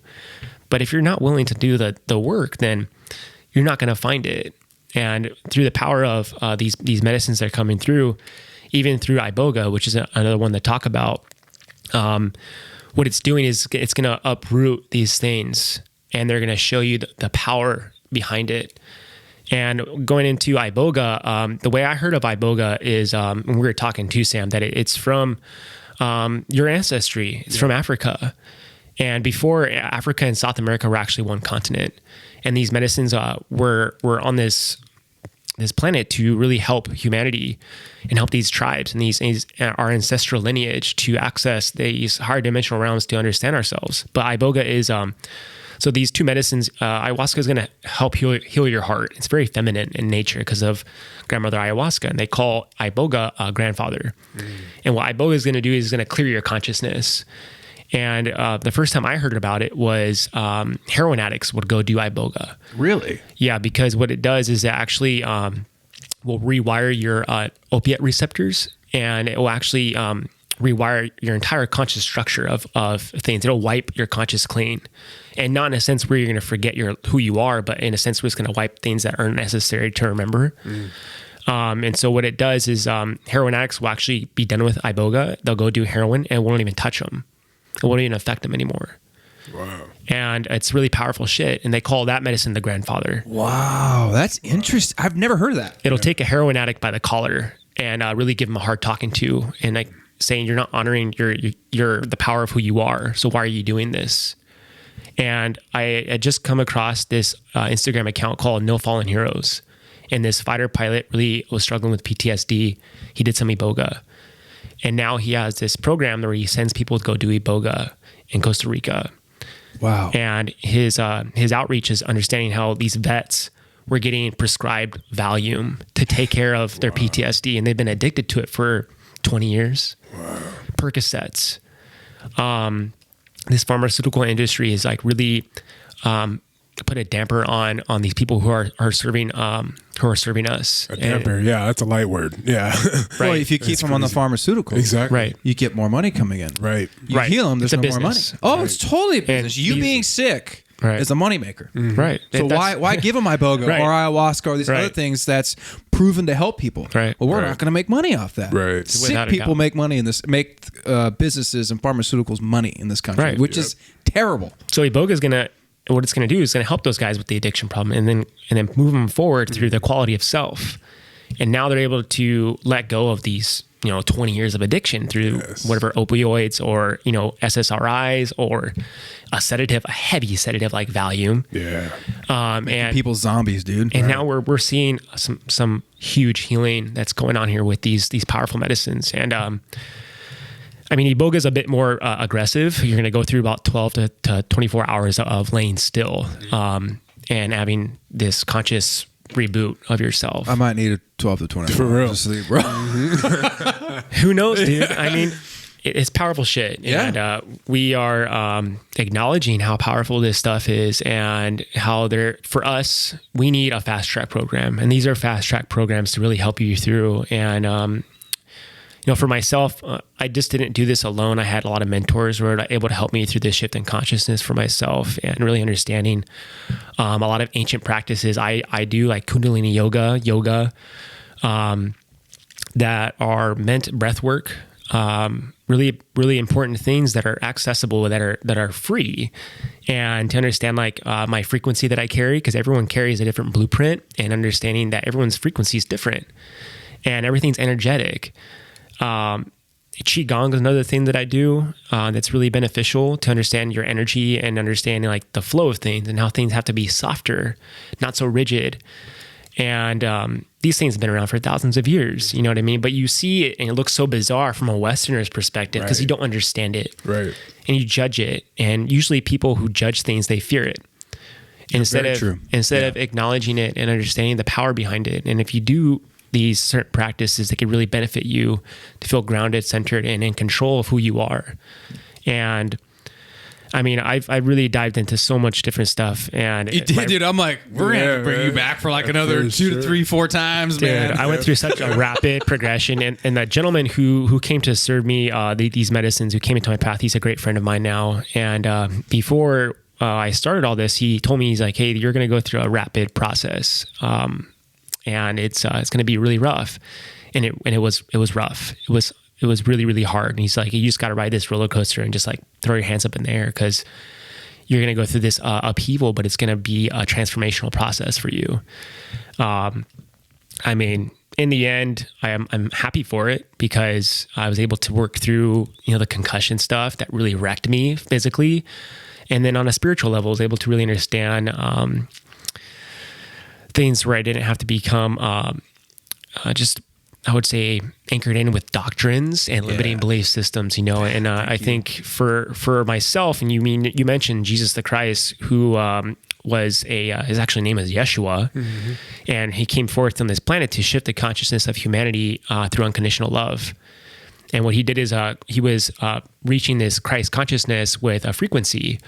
But if you're not willing to do the work, then you're not going to find it. And through the power of these medicines that are coming through, even through iboga, which is another one to talk about, what it's doing is it's going to uproot these things, and they're going to show you the power behind it. And going into iboga, the way I heard of iboga is when we were talking to Sam, that it's from your ancestry. It's from Africa. And before, Africa and South America were actually one continent. And these medicines were on this planet to really help humanity and help these tribes and our ancestral lineage to access these higher dimensional realms to understand ourselves. But iboga is so these two medicines. Ayahuasca is going to help heal your heart. It's very feminine in nature because of grandmother ayahuasca, and they call iboga grandfather. And what iboga is going to do is going to clear your consciousness. And the first time I heard about it was heroin addicts would go do iboga. Really? Yeah, because what it does is it actually will rewire your opiate receptors, and it will actually rewire your entire conscious structure of things. It'll wipe your conscious clean. And not in a sense where you're going to forget who you are, but in a sense where it's going to wipe things that aren't necessary to remember. And so what it does is heroin addicts will actually be done with iboga. They'll go do heroin and it won't even touch them. It won't even affect them anymore. Wow. And it's really powerful shit. And they call that medicine the grandfather. Wow, that's interesting. I've never heard of that. It'll take a heroin addict by the collar and really give him a hard talking to, and like saying, you're not honoring the power of who you are. So why are you doing this? And I had just come across this Instagram account called No Fallen Heroes. And this fighter pilot really was struggling with PTSD. He did some iboga. And now he has this program where he sends people to go do iboga in Costa Rica. Wow. And his outreach is understanding how these vets were getting prescribed Valium to take care of their PTSD, and they've been addicted to it for 20 years. Wow. Percocets. This pharmaceutical industry is like really put a damper on these people who are serving us. A damper, yeah, that's a light word. Yeah. Right. Well, if you keep them on the pharmaceuticals, Exactly. Right. you get more money coming in. Right. You heal them, there's It's a no more money. business. Oh, it's totally a business. You these- being sick Right. is a moneymaker. Right. So why give them iboga Right. or ayahuasca or these Right. other things that's proven to help people? Right. Well, we're Right. not going to make money off that. Right. Sick Without a people doubt. make money in this, businesses and pharmaceuticals money in this country, Right. which is terrible. So iboga is what it's going to do is going to help those guys with the addiction problem, and then move them forward through the quality of self. And now they're able to let go of these 20 years of addiction through whatever opioids or, SSRIs or a heavy sedative like Valium. Yeah. And people zombies, dude. And now we're seeing some huge healing that's going on here with these powerful medicines. And, Iboga is a bit more aggressive. You're going to go through about 12 to 24 hours of laying still, and having this conscious reboot of yourself. I might need a 12 to 24 for real, sleep, bro. Who knows, dude? It's powerful shit. Yeah. And we are acknowledging how powerful this stuff is, and how for us, we need a fast track program. And these are fast track programs to really help you through. And, for myself, I just didn't do this alone. I had a lot of mentors who were able to help me through this shift in consciousness for myself, and really understanding a lot of ancient practices. I do like Kundalini yoga, that are meant breath work, really, really important things that are accessible, that are free, and to understand my frequency that I carry, because everyone carries a different blueprint, and understanding that everyone's frequency is different and everything's energetic. Qigong is another thing that I do that's really beneficial to understand your energy and understanding like the flow of things and how things have to be softer, not so rigid. And these things have been around for thousands of years, you know what I mean? But you see it and it looks so bizarre from a Westerner's perspective because you don't understand it. Right. And you judge it. And usually people who judge things, they fear it. Instead of acknowledging it and understanding the power behind it. And if you do these certain practices that can really benefit you to feel grounded, centered, and in control of who you are. And I really dived into so much different stuff. And you did, dude. I'm like, we're gonna bring you back for like another 2 to 3, 4 times, dude, man. I went through such a rapid progression. And that gentleman who came to serve me these medicines, who came into my path, he's a great friend of mine now. And before I started all this, he told me, he's like, hey, you're gonna go through a rapid process. And it's going to be really rough. And it was rough. It was really, really hard. And he's like, you just got to ride this roller coaster and just like throw your hands up in the air, because you're going to go through this upheaval, but it's going to be a transformational process for you. In the end, I'm happy for it, because I was able to work through, the concussion stuff that really wrecked me physically. And then on a spiritual level, I was able to really understand, things where I didn't have to become just, I would say, anchored in with doctrines and limiting belief systems, and I think for myself, and you mentioned Jesus the Christ, who was his actual name is Yeshua, and he came forth on this planet to shift the consciousness of humanity through unconditional love. And what he did is he was reaching this Christ consciousness with a frequency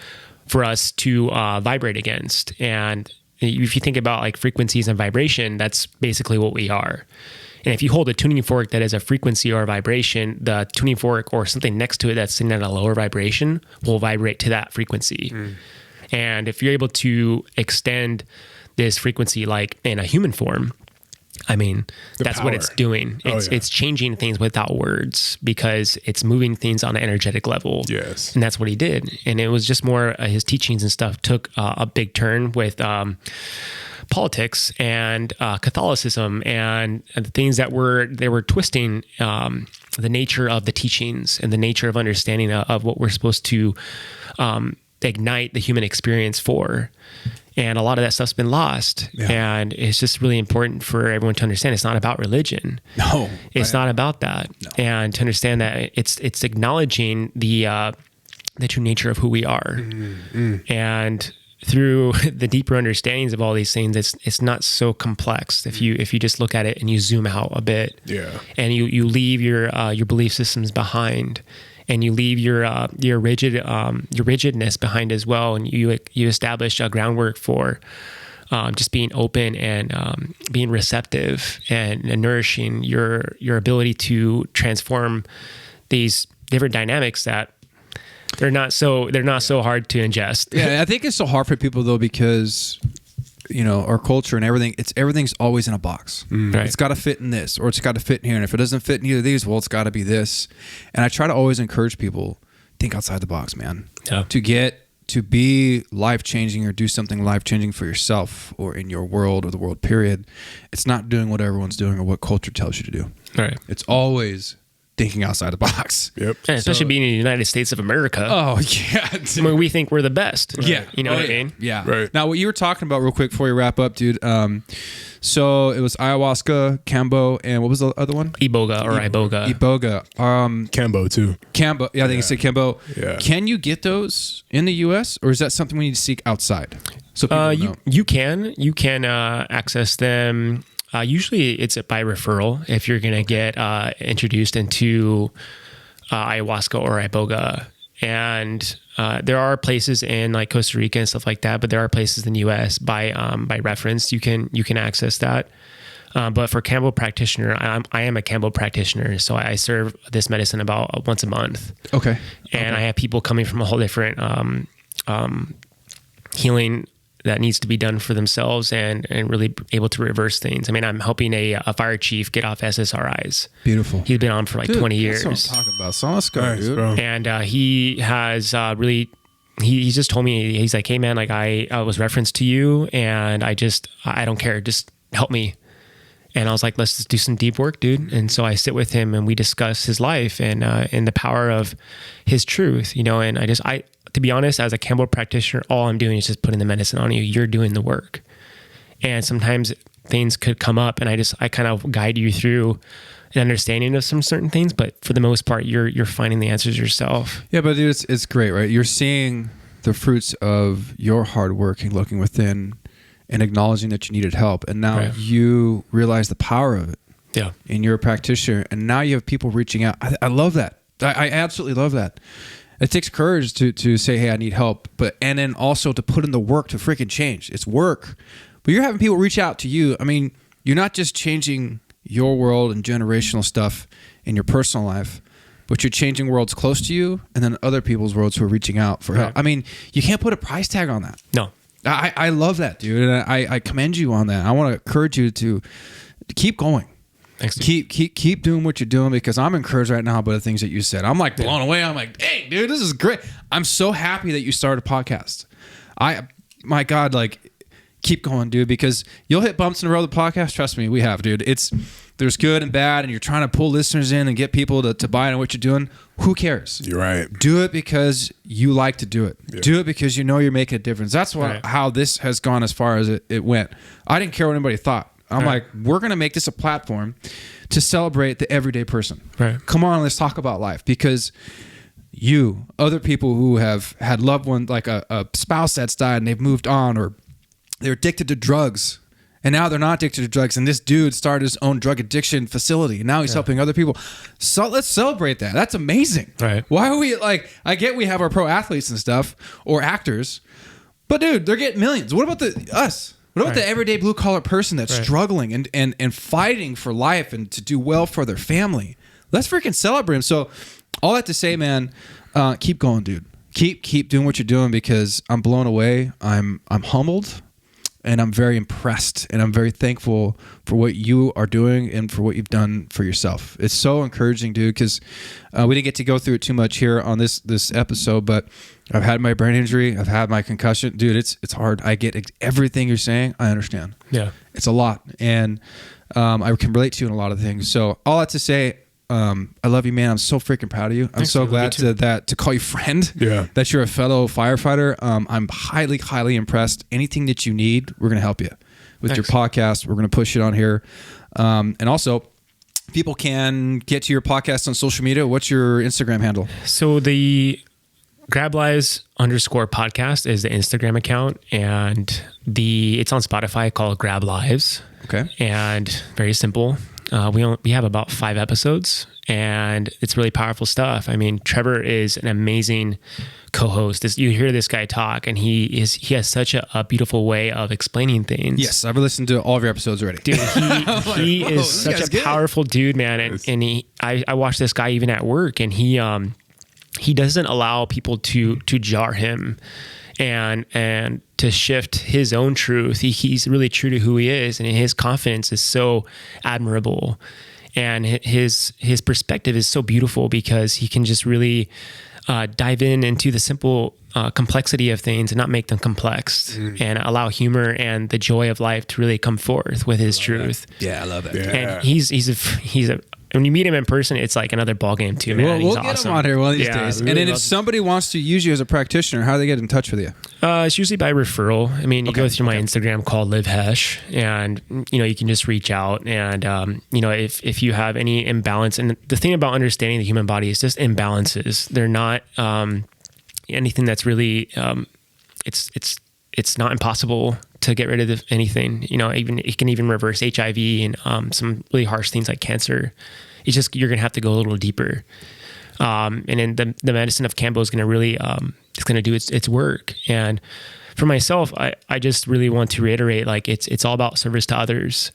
for us to vibrate against. And if you think about like frequencies and vibration, that's basically what we are. And if you hold a tuning fork that is a frequency or a vibration, the tuning fork or something next to it that's sitting at a lower vibration will vibrate to that frequency. And if you're able to extend this frequency like in a human form, that's what it's doing. It's changing things without words, because it's moving things on an energetic level. Yes. And that's what he did. And it was just more his teachings and stuff took a big turn with politics and Catholicism and the things that they were twisting the nature of the teachings and the nature of understanding of what we're supposed to ignite the human experience for. And a lot of that stuff's been lost. Yeah. And it's just really important for everyone to understand it's not about religion. No. It's not about that. No. And to understand that it's acknowledging the true nature of who we are. And through the deeper understandings of all these things, it's not so complex if you just look at it and you zoom out a bit. Yeah. And you leave your belief systems behind. And you leave your rigidness behind as well, and you establish a groundwork for just being open and being receptive and nourishing your ability to transform these different dynamics that they're not so hard to ingest. Yeah, I think it's so hard for people though, because our culture and everything's always in a box. Right. It's got to fit in this, or it's got to fit in here. And if it doesn't fit in either of these, well, it's got to be this. And I try to always encourage people, think outside the box, man. Yeah. To get to be life-changing or do something life-changing for yourself or in your world or the world period, it's not doing what everyone's doing or what culture tells you to do. Right. It's always thinking outside the box. Yep. And especially being in the United States of America. Oh, yeah. I mean, we think we're the best. Yeah. You know what I mean? Yeah. Right. Now, what you were talking about real quick before we wrap up, dude. So it was ayahuasca, Kambo, and what was the other one? Iboga or Iboga. Iboga. Kambo too. Kambo. Yeah, I think you said Kambo. Yeah. Can you get those in the U.S. or is that something we need to seek outside? So people know. You can access them. Usually it's by referral if you're going to get introduced into ayahuasca or iboga. And there are places in like Costa Rica and stuff like that, but there are places in the U.S. by reference you can access that. But for Kambo practitioner, I am a Kambo practitioner, so I serve this medicine about once a month. Okay. And I have people coming from a whole different healing that needs to be done for themselves and really able to reverse things. I mean, I'm helping a fire chief get off SSRIs. Beautiful. He's been on for like 20 years. That's what I'm talking about. So let's go, Nice, dude. bro. And he has really, he just told me, he's like, hey man, like I was referenced to you and I don't care. Just help me. And I was like, let's just do some deep work, dude. And so I sit with him and we discuss his life and the power of his truth, you know, and to be honest, as a Kambo practitioner, all I'm doing is just putting the medicine on you. You're doing the work. And sometimes things could come up and I kind of guide you through an understanding of some certain things, but for the most part, you're finding the answers yourself. Yeah, but dude, it's great, right? You're seeing the fruits of your hard work and looking within and acknowledging that you needed help. And now you realize the power of it. Yeah. And you're a practitioner. And now you have people reaching out. I love that. I absolutely love that. It takes courage to say, hey, I need help. And then also to put in the work to freaking change. It's work. But you're having people reach out to you. I mean, you're not just changing your world and generational stuff in your personal life, but you're changing worlds close to you and then other people's worlds who are reaching out for help. I mean, you can't put a price tag on that. No. I love that, dude. And I commend you on that. I want to encourage you to keep going. Thanks, dude. Keep doing what you're doing because I'm encouraged right now by the things that you said. I'm like blown away. I'm like, dang, dude, this is great. I'm so happy that you started a podcast. My God, like, keep going, dude, because you'll hit bumps in the road of the podcast. Trust me, we have, dude. There's good and bad, and you're trying to pull listeners in and get people to buy into what you're doing. Who cares? You're right. Do it because you like to do it. Yeah. Do it because you know you're making a difference. That's how this has gone as far as it went. I didn't care what anybody thought. I'm like, we're going to make this a platform to celebrate the everyday person. Right. Come on, let's talk about life because other people who have had loved ones, like a spouse that's died and they've moved on, or they're addicted to drugs and now they're not addicted to drugs. And this dude started his own drug addiction facility and now he's helping other people. So let's celebrate that. That's amazing. Right. Why are we like, I get we have our pro athletes and stuff or actors, but dude, they're getting millions. What about us? What about the everyday blue collar person that's struggling and fighting for life and to do well for their family? Let's freaking celebrate them. So all that to say, man, keep going, dude. Keep doing what you're doing because I'm blown away. I'm humbled and I'm very impressed and I'm very thankful for what you are doing and for what you've done for yourself. It's so encouraging, dude, because we didn't get to go through it too much here on this episode, but I've had my brain injury. I've had my concussion. Dude, it's hard. I get everything you're saying. I understand. Yeah. It's a lot. And I can relate to you in a lot of things. So all that to say, I love you, man. I'm so freaking proud of you. I'm so glad to call you friend. Yeah. That you're a fellow firefighter. I'm highly, highly impressed. Anything that you need, we're going to help you with your podcast. We're going to push it on here. And also, people can get to your podcast on social media. What's your Instagram handle? So the Grablives _podcast is the Instagram account, and it's on Spotify called Grablives. Okay. And very simple. We have about 5 episodes, and it's really powerful stuff. I mean, Trevor is an amazing co-host. You hear this guy talk, and he has such a beautiful way of explaining things. Yes, I've listened to all of your episodes already. Dude, he is such a powerful dude, man. And I watch this guy even at work, and he doesn't allow people to jar him and to shift his own truth. He's really true to who he is, and his confidence is so admirable, and his perspective is so beautiful because he can just really dive into the simple complexity of things and not make them complex, and allow humor and the joy of life to really come forth with his truth. Yeah, I love it. Yeah. And he's a when you meet him in person, it's like another ball game too, man. We'll He's get awesome. him on here one of these days. we And really then if somebody wants to use you as a practitioner, how do they get in touch with you? it's usually by referral. I mean, you go through my Instagram called Live Hesh, and you can just reach out. And if you have any imbalance, and the thing about understanding the human body is just imbalances. They're not anything that's really it's not impossible to get rid of anything. Even it can even reverse HIV and some really harsh things like cancer. It's just you're gonna have to go a little deeper. And then the medicine of Kambo is gonna really it's gonna do its work. And for myself, I just really want to reiterate, like it's all about service to others.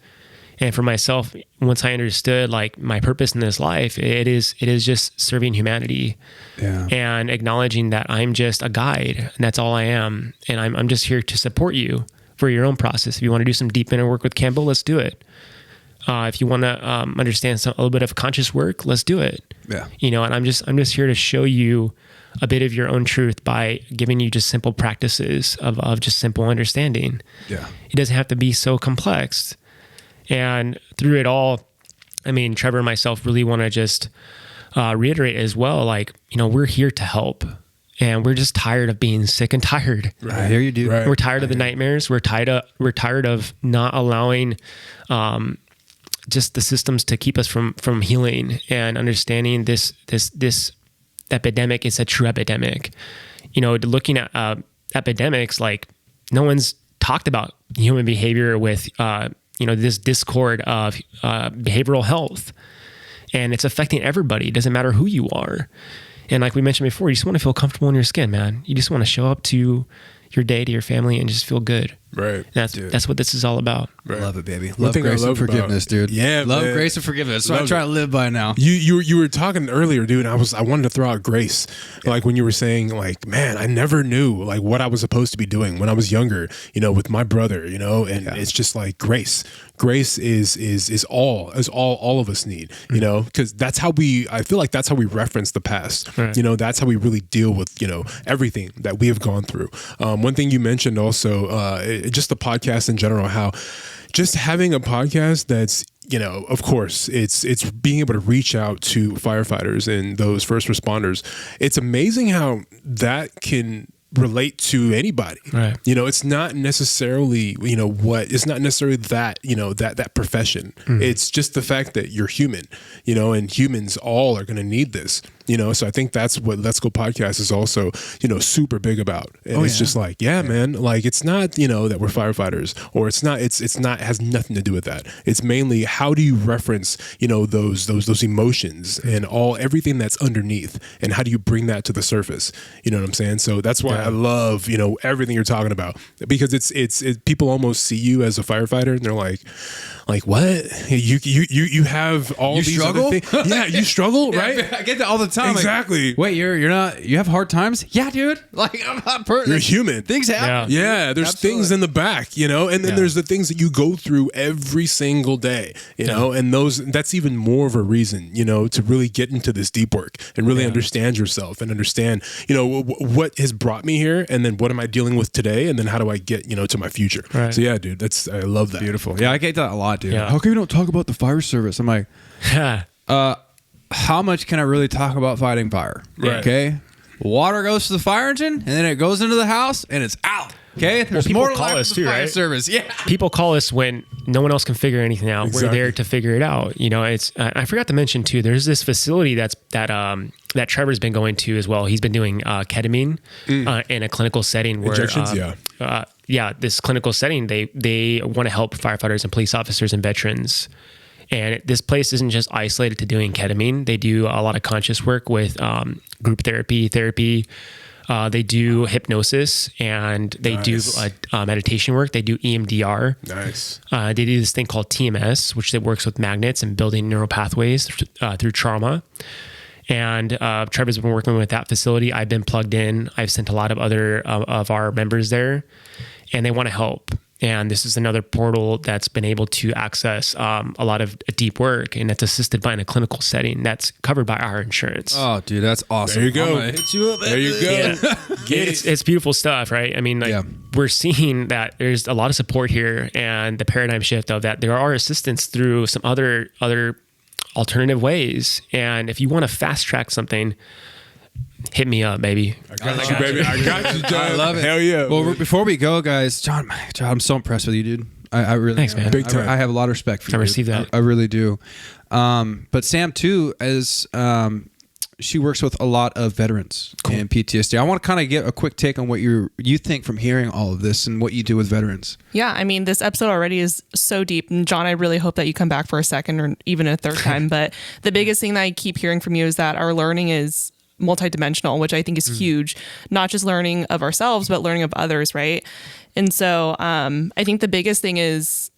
And for myself, once I understood like my purpose in this life, it is just serving humanity, and acknowledging that I'm just a guide, and that's all I am. And I'm just here to support you for your own process. If you want to do some deep inner work with Kambo, let's do it. If you want to understand a little bit of conscious work, let's do it. Yeah. And I'm just here to show you a bit of your own truth by giving you just simple practices of just simple understanding. Yeah. It doesn't have to be so complex. And through it all, I mean, Trevor and myself really want to just reiterate as well, like, we're here to help, and we're just tired of being sick and tired. Right. I hear you, dude. Right. We're tired of the nightmares. We're tired of not allowing just the systems to keep us from healing and understanding this epidemic is a true epidemic. Looking at epidemics, like no one's talked about human behavior with this discord of behavioral health, and it's affecting everybody. It doesn't matter who you are. And like we mentioned before, you just want to feel comfortable in your skin, man. You just want to show up to your day, to your family, and just feel good. Right. That's what this is all about. Right. Love it, baby. One Love, thing I grace, love and forgiveness, about- dude. Yeah, Love, man. grace, and forgiveness. That's what I Love try it. to live by now. You were talking earlier, dude. And I wanted to throw out grace, like when you were saying, like, man, I never knew like what I was supposed to be doing when I was younger, with my brother, and it's just like grace. Grace is all of us need, because I feel like that's how we reference the past. Right. That's how we really deal with everything that we have gone through. One thing you mentioned also, just the podcast in general, how just having a podcast that's of course, it's being able to reach out to firefighters and those first responders. It's amazing how that can relate to anybody. Right. It's not necessarily, it's not necessarily that, that profession. It's just the fact that you're human, and humans all are going to need this, so I think that's what Let's Go Podcast is also, super big about. And it's just like, man, like it's not, that we're firefighters, or it's not, it has nothing to do with that. It's mainly how do you reference, those emotions and everything that's underneath, and how do you bring that to the surface? You know what I'm saying? So that's why I love, everything you're talking about, because it's people almost see you as a firefighter and they're like what? You have all these struggle? other things. Yeah, you struggle, right? I get that all the time. Exactly. Like, wait, you're not. You have hard times? Yeah, dude. Like I'm not. You're human. Things happen. Yeah, there's things in the back, and then there's the things that you go through every single day, and that's even more of a reason, to really get into this deep work and really understand yourself and understand, what has brought me here, and then what am I dealing with today, and then how do I get, to my future. Right. So yeah, dude, I love that. Beautiful. Yeah, I get that a lot, dude. Yeah. How come you don't talk about the fire service? I'm like, how much can I really talk about fighting fire? Right. Okay. Water goes to the fire engine, and then it goes into the house, and it's out. Okay. There's people more to call life us than the too, fire right? service. Yeah. People call us when no one else can figure anything out. Exactly. We're there to figure it out. It's I forgot to mention too, there's this facility that Trevor's been going to as well. He's been doing ketamine in a clinical setting where Injections, this clinical setting, they want to help firefighters and police officers and veterans. And this place isn't just isolated to doing ketamine. They do a lot of conscious work with group therapy. They do hypnosis, and they do meditation work. They do EMDR. Nice. They do this thing called TMS, which works with magnets and building neural pathways through trauma. And Trevor's been working with that facility. I've been plugged in. I've sent a lot of other of our members there, and they want to help. And this is another portal that's been able to access a lot of deep work, and it's assisted by in a clinical setting that's covered by our insurance. Oh, dude, that's awesome. There you go. Hit you up, There you go. Yeah. It's beautiful stuff, right? I mean, we're seeing that there's a lot of support here, and the paradigm shift of that there are assistance through some other alternative ways. And if you want to fast track something, hit me up, baby. I got you, baby. I got you, John. I love it. Hell yeah. Well, before we go, guys, John, I'm so impressed with you, dude. I really, thanks, man. Big time. I have a lot of respect for you. I received that. I really do. But Sam too, as she works with a lot of veterans and PTSD. I want to kind of get a quick take on what you think from hearing all of this and what you do with veterans. Yeah, I mean, this episode already is so deep. And John, I really hope that you come back for a second or even a third time. But the biggest thing that I keep hearing from you is that our learning is multidimensional, which I think is huge. Not just learning of ourselves, but learning of others, right? And so I think the biggest thing is,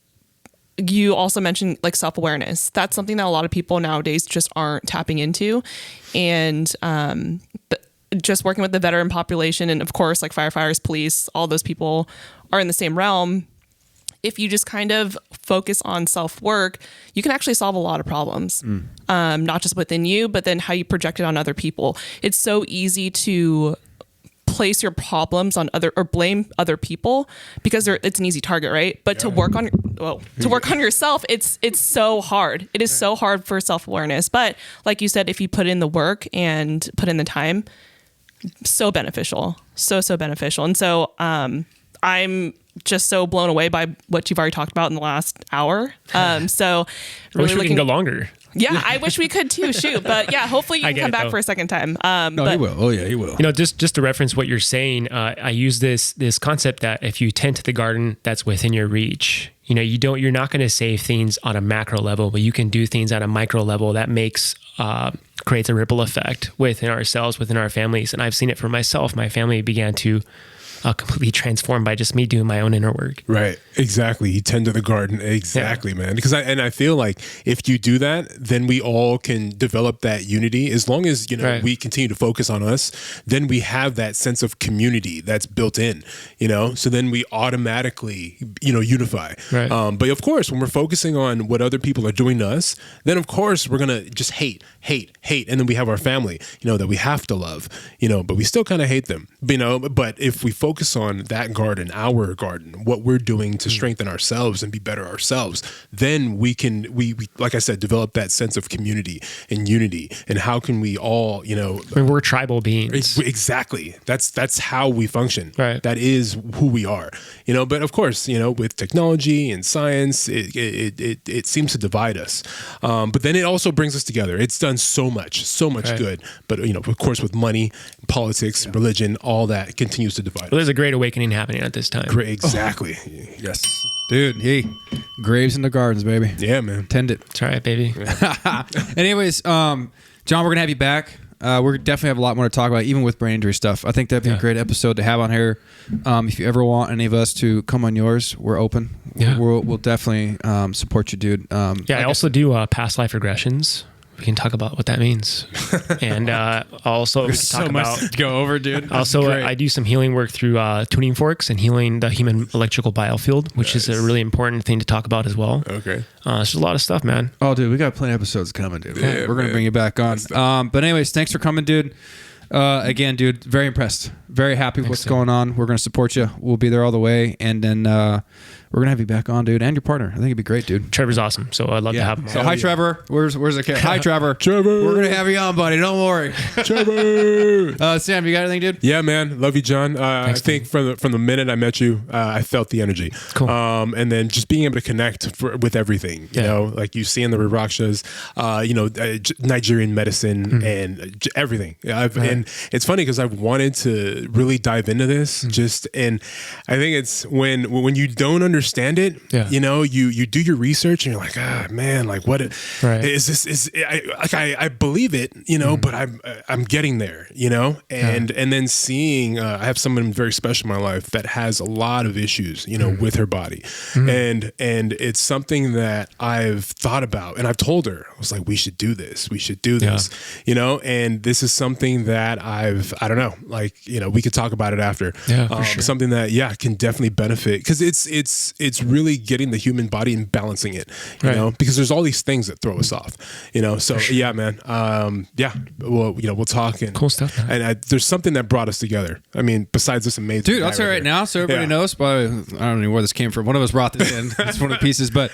you also mentioned like self-awareness. That's something that a lot of people nowadays just aren't tapping into. And just working with the veteran population, and of course like firefighters, police, all those people are in the same realm. If you just kind of focus on self-work, you can actually solve a lot of problems, not just within you, but then how you project it on other people. It's so easy to place your problems on blame other people because it's an easy target, right? But to work on yourself, it's so hard. It is so hard for self-awareness. But like you said, if you put in the work and put in the time, so beneficial, so beneficial. And so I'm just so blown away by what you've already talked about in the last hour. So really I wish we can go longer. Yeah, I wish we could too. Shoot, but yeah, hopefully you can come back for a second time. No, he will. Oh yeah, he will. You know, just to reference what you're saying, I use this concept that if you tend to the garden that's within your reach, you know, you're not going to save things on a macro level, but you can do things on a micro level that creates a ripple effect within ourselves, within our families. And I've seen it for myself. My family began to completely transformed by just me doing my own inner work. Right. Exactly. You tend to the garden. Exactly, man. Because I feel like if you do that, then we all can develop that unity. As long as, we continue to focus on us, then we have that sense of community that's built in, so then we automatically, unify. Right. But of course, when we're focusing on what other people are doing to us, then of course we're going to just hate. And then we have our family, that we have to love, but we still kind of hate them, but if we focus on that garden, our garden, what we're doing to strengthen ourselves and be better ourselves, then we like I said, develop that sense of community and unity. And how can we all, we're tribal beings. Exactly. That's how we function. Right. That is who we are, but of course, with technology and science, it seems to divide us. But then it also brings us together. It's done so much good. But, of course, with money, politics, religion, all that continues to divide us. There's a great awakening happening at this time. Great, exactly. Yes. Dude, hey, graves in the gardens, baby. Yeah, man. Tend it. That's right, baby. Anyways, John, we're going to have you back. We're definitely have a lot more to talk about, even with brain injury stuff. I think that'd be a great episode to have on here. If you ever want any of us to come on yours, we're open. Yeah. We'll definitely support you, dude. I also do past life regressions. We can talk about what that means. And also There's talk so about much to go over, dude. Also, I do some healing work through tuning forks and healing the human electrical biofield, which is a really important thing to talk about as well. Okay. There's a lot of stuff, man. Oh, dude, we got plenty of episodes coming, dude. Yeah, we're going to bring you back on. But anyways, thanks for coming, dude. Again, dude, very impressed. Very happy with what's going on. We're going to support you. We'll be there all the way. And then we're going to have you back on, dude, and your partner. I think it'd be great, dude. Trevor's awesome. So I'd love to have him on. So hi, Trevor. Where's the cat? Hi, Trevor. Trevor. We're going to have you on, buddy. Don't worry. Trevor. Sam, you got anything, dude? Yeah, man. Love you, John. I think from the minute I met you, I felt the energy. Cool. And then just being able to connect with everything, like you see in the Rakshas, Nigerian medicine and everything. And it's funny because I've wanted to really dive into this and I think it's when you don't understand it, you do your research and you're like, man, like what is this? I believe it, but I'm getting there, and then seeing, I have someone very special in my life that has a lot of issues, with her body. And it's something that I've thought about and I've told her, I was like, we should do this, and this is something that I don't know, like, we could talk about it after. Yeah, for sure. Something that, can definitely benefit because it's it's really getting the human body and balancing it, you know, because there's all these things that throw us off, you know. So yeah, man. Well, you know, we'll talk and cool stuff, man. And there's something that brought us together. I mean, besides this amazing dude, I'll tell you right now, so everybody knows. But I don't know where this came from. One of us brought this in. It's one of the pieces. But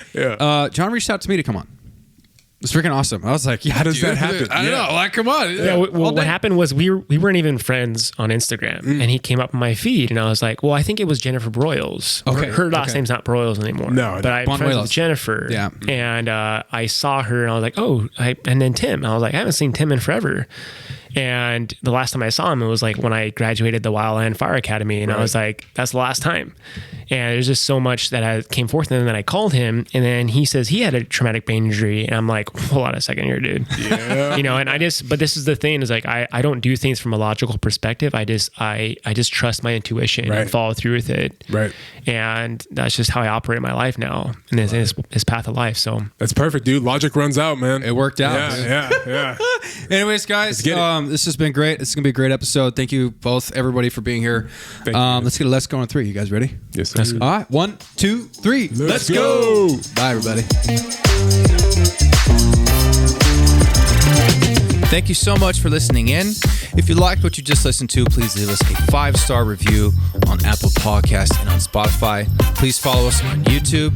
John reached out to me to come on. It's freaking awesome. I was like, yeah, how does that happen? I don't know. Like, come on. Yeah. Well, what happened was we weren't even friends on Instagram, and he came up on my feed, and I was like, well, I think it was Jennifer Broyles. Okay. Her last name's not Broyles anymore. No, but I'm friends with Jennifer. Yeah. And I saw her, and I was like, oh, and then Tim. I was like, I haven't seen Tim in forever. And the last time I saw him, it was like when I graduated the Wildland Fire Academy, and I was like, that's the last time. And there's just so much that came forth. And then I called him, and then he says he had a traumatic brain injury. And I'm like, hold on a second here, dude. Yeah. You know, and but this is the thing is like, I don't do things from a logical perspective. I just trust my intuition and follow through with it. Right. And that's just how I operate my life now, and his path of life. So that's perfect, dude. Logic runs out, man. It worked out. Yeah. Anyways, guys, this has been great. This is gonna be a great episode. Thank you both, everybody, for being here. Let's get a let's go on 3. You guys ready? Yes, sir. All right, 1, 2, 3. Let's go. Bye, everybody. Thank you so much for listening in. If you liked what you just listened to, please leave us a 5-star review on Apple Podcasts and on Spotify. Please follow us on YouTube,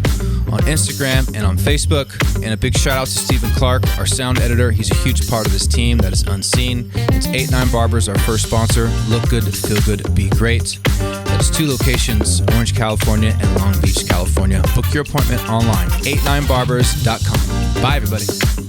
on Instagram, and on Facebook. And a big shout out to Stephen Clark, our sound editor. He's a huge part of this team that is unseen. It's 89 Barbers, our first sponsor. Look good, feel good, be great. That's 2 locations, Orange, California, and Long Beach, California. Book your appointment online, 89barbers.com. Bye, everybody.